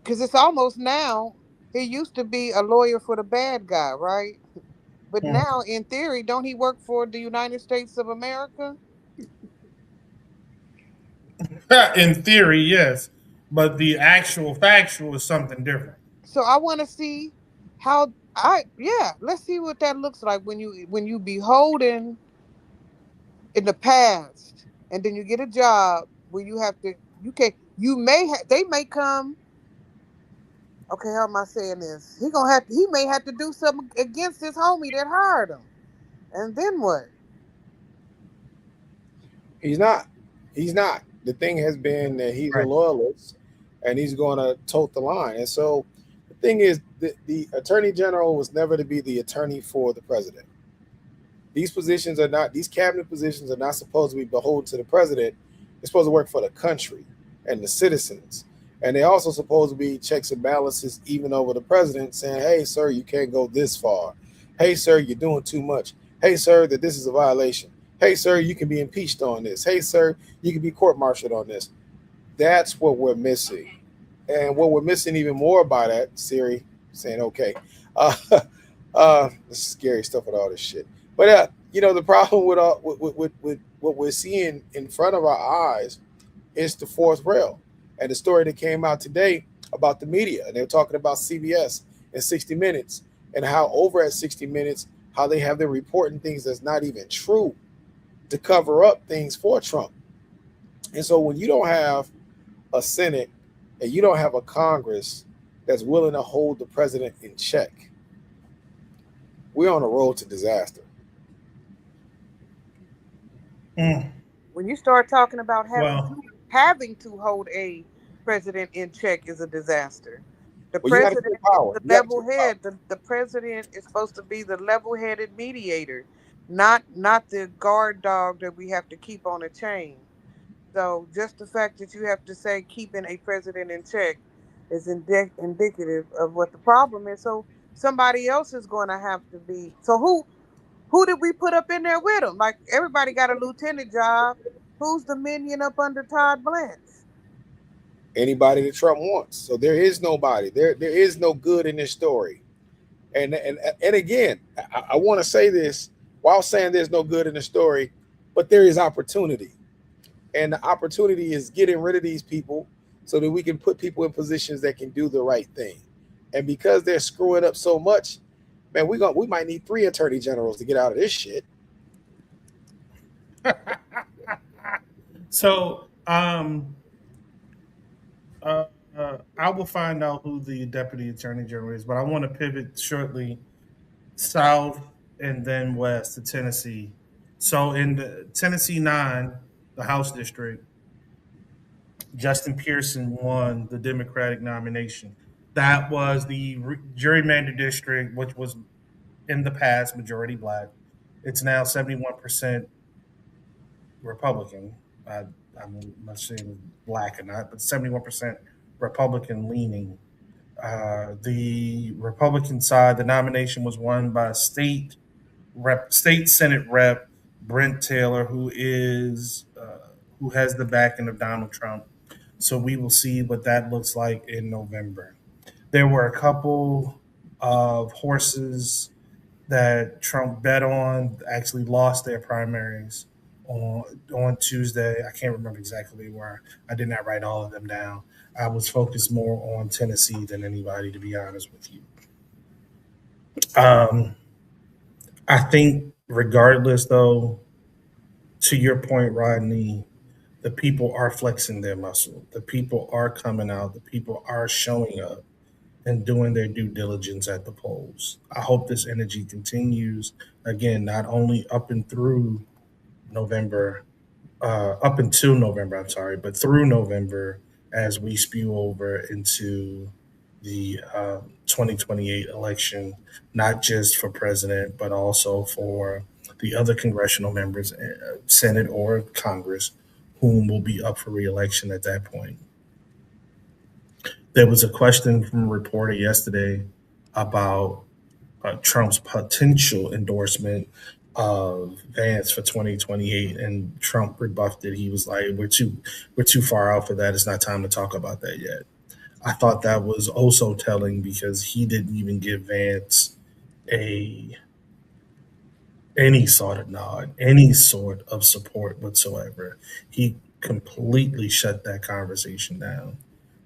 because it's almost now. He used to be a lawyer for the bad guy, right? But Hmm. now, in theory, don't he work for the United States of America? In theory, yes. But the actual factual is something different. So I want to see how I yeah. Let's see what that looks like when you beholden in the past, and then you get a job where you have to you can you may they may come. Okay, how am I saying this? He may have to do something against his homie that hired him, and then what? He's not. He's not. The thing has been that he's a Right. loyalist, and he's going to tote the line. And so the thing is, the attorney general was never to be the attorney for the president. These cabinet positions are not supposed to be beholden to the president. They're supposed to work for the country and the citizens. And they also supposed to be checks and balances even over the president saying, hey, sir, you can't go this far. Hey, sir, you're doing too much. Hey, sir, that this is a violation. Hey, sir, you can be impeached on this. Hey, sir, you can be court martialed on this. That's what we're missing. And what we're missing even more by that, Siri saying, okay, uh, this is scary stuff with all this shit. But, the problem with what we're seeing in front of our eyes is the fourth rail. And the story that came out today about the media, and they're talking about CBS and 60 Minutes, and how over at 60 Minutes, how they have them reporting things that's not even true to cover up things for Trump. And so when you don't have a Senate and you don't have a Congress that's willing to hold the president in check, we're on a road to disaster. Mm, When you start talking about well, having to hold a president in check is a disaster. The Well, you got to president take is power. the You got to level take power. head. The president is supposed to be the level headed mediator, not the guard dog that we have to keep on a chain. So just the fact that you have to say keeping a president in check is indicative of what the problem is. So somebody else is going to have to be. So who did we put up in there with him? Like everybody got a lieutenant job. Who's the minion up under Todd Blanche? Anybody that Trump wants. So there is nobody. There is no good in this story. And again, I want to say this while saying there's no good in the story, but there is opportunity. And the opportunity is getting rid of these people so that we can put people in positions that can do the right thing. And because they're screwing up so much, man, we might need 3 attorney generals to get out of this shit. so uh, I will find out who the deputy attorney general is, but I want to pivot shortly south and then west to Tennessee. So in the Tennessee 9, the House district, Justin Pearson won the Democratic nomination. That was the gerrymandered district, which was in the past majority black. It's now 71% Republican. I'm not saying black or not, but 71% Republican leaning. The Republican side, the nomination was won by state Senate rep Brent Taylor, who has the backing of Donald Trump. So we will see what that looks like in November. There were a couple of horses that Trump bet on actually lost their primaries on Tuesday. I can't remember exactly where. I did not write all of them down. I was focused more on Tennessee than anybody, to be honest with you. Um, I think, regardless, though, to your point, Rodney, the people are flexing their muscle. The people are coming out. The people are showing up and doing their due diligence at the polls. I hope this energy continues again, not only up and through November, up until November, I'm sorry, but through November as we spew over into the 2028 election, not just for president, but also for the other congressional members, Senate or Congress, whom will be up for reelection at that point. There was a question from a reporter yesterday about Trump's potential endorsement of Vance for 2028, and Trump rebuffed it. He was like, "We're too far out for that. It's not time to talk about that yet." I thought that was also telling because he didn't even give Vance a any sort of nod, any sort of support whatsoever. He completely shut that conversation down,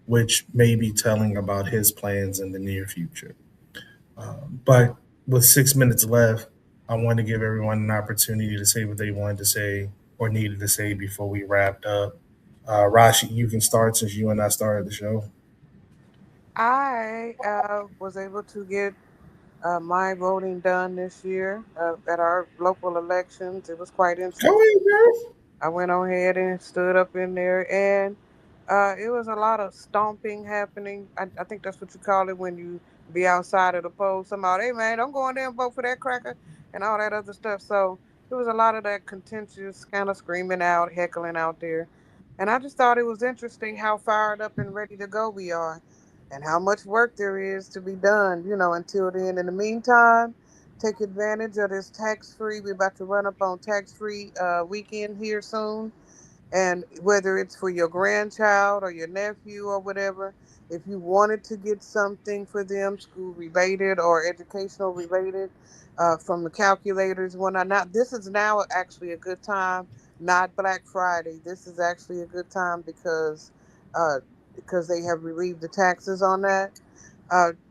which may be telling about his plans in the near future. But with 6 minutes left, I want to give everyone an opportunity to say what they wanted to say or needed to say before we wrapped up. Rashi, you can start since you and I started the show. I was able to get my voting done this year at our local elections. It was quite Go interesting. ahead, girl. I went on ahead and stood up in there, and it was a lot of stomping happening. I think that's what you call it when you be outside of the polls. Somebody, hey man, don't go in there and vote for that cracker. and all that other stuff. So there was a lot of that contentious kind of screaming out, heckling out there. And I just thought it was interesting how fired up and ready to go we are and how much work there is to be done, until then. In the meantime, take advantage of this tax free. We're about to run up on tax free weekend here soon, and whether it's for your grandchild or your nephew or whatever, if you wanted to get something for them, school related or educational related, from the calculators, whatnot. Now, this is now actually a good time, not Black Friday. This is actually a good time uh, because they have relieved the taxes on that.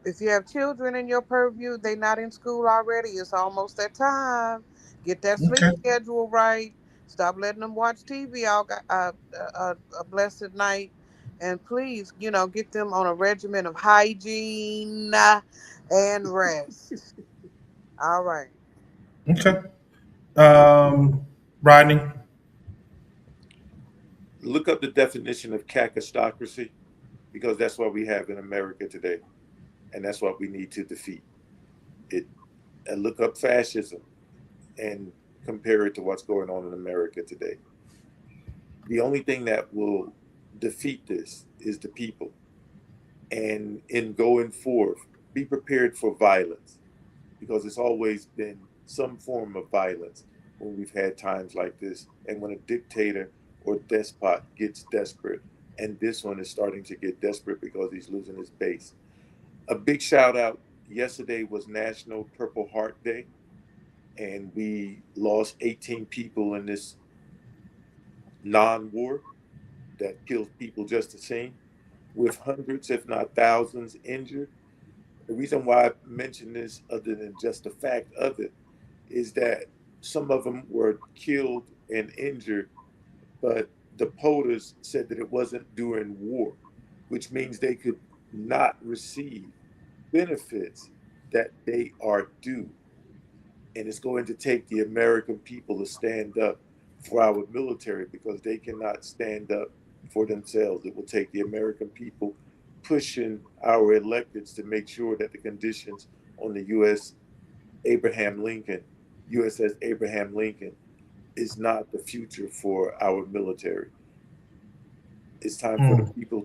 If you have children in your purview, they not in school already. It's almost that time. Get that sleep Okay. schedule right. Stop letting them watch TV a blessed night, and please, get them on a regimen of hygiene and rest. All right. Okay. Rodney. Look up the definition of kakistocracy because that's what we have in America today, and that's what we need to defeat. It and look up fascism and compare it to what's going on in America today. The only thing that will defeat this is the people. And in going forth, be prepared for violence because it's always been some form of violence when we've had times like this and when a dictator or despot gets desperate. And this one is starting to get desperate because he's losing his base. A big shout out, yesterday was National Purple Heart Day, and we lost 18 people in this non war that kills people just the same, with hundreds, if not thousands, injured. The reason why I mention this, other than just the fact of it, is that some of them were killed and injured, but the POTUS said that it wasn't during war, which means they could not receive benefits that they are due. And it's going to take the American people to stand up for our military because they cannot stand up for themselves. It will take the American people pushing our electeds to make sure that the conditions on the Abraham Lincoln, USS Abraham Lincoln, is not the future for our military. It's time for the Mm. people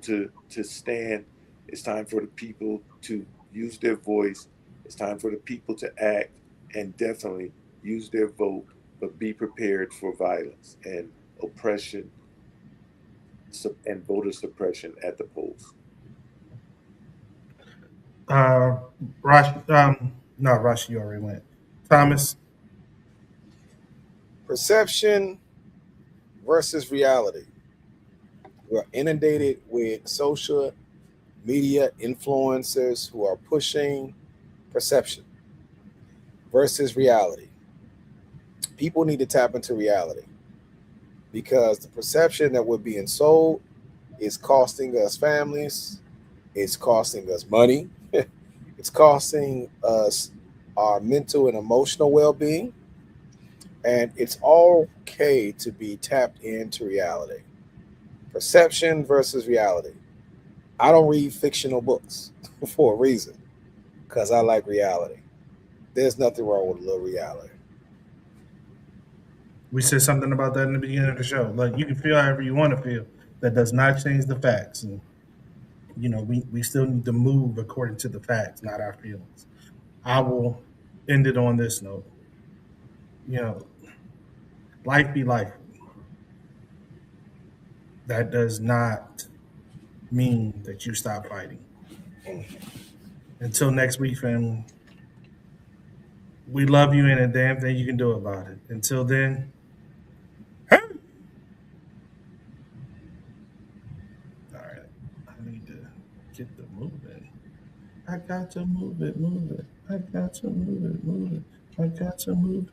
to stand. It's time for the people to use their voice. It's time for the people to act and definitely use their vote, but be prepared for violence and oppression and voter suppression at the polls. Uh, Rush. No, Rush. You already went. Thomas. Perception versus reality. We're inundated with social media influencers who are pushing perception versus reality. People need to tap into reality because the perception that we're being sold is costing us families, it's costing us money, it's costing us our mental and emotional well being, and it's all okay to be tapped into reality. Perception versus reality. I don't read fictional books for a reason because I like reality. There's nothing wrong with a little reality. We said something about that in the beginning of the show. Like you can feel however you want to feel. That does not change the facts. And we still need to move according to the facts, not our feelings. I will end it on this note. You know, life be life. That does not mean that you stop fighting. Until next week, family. We love you and a damn thing you can do about it. Until then, all right. I need to get the moving. I got to move it, move it. I got to move it, move it. I got to move it.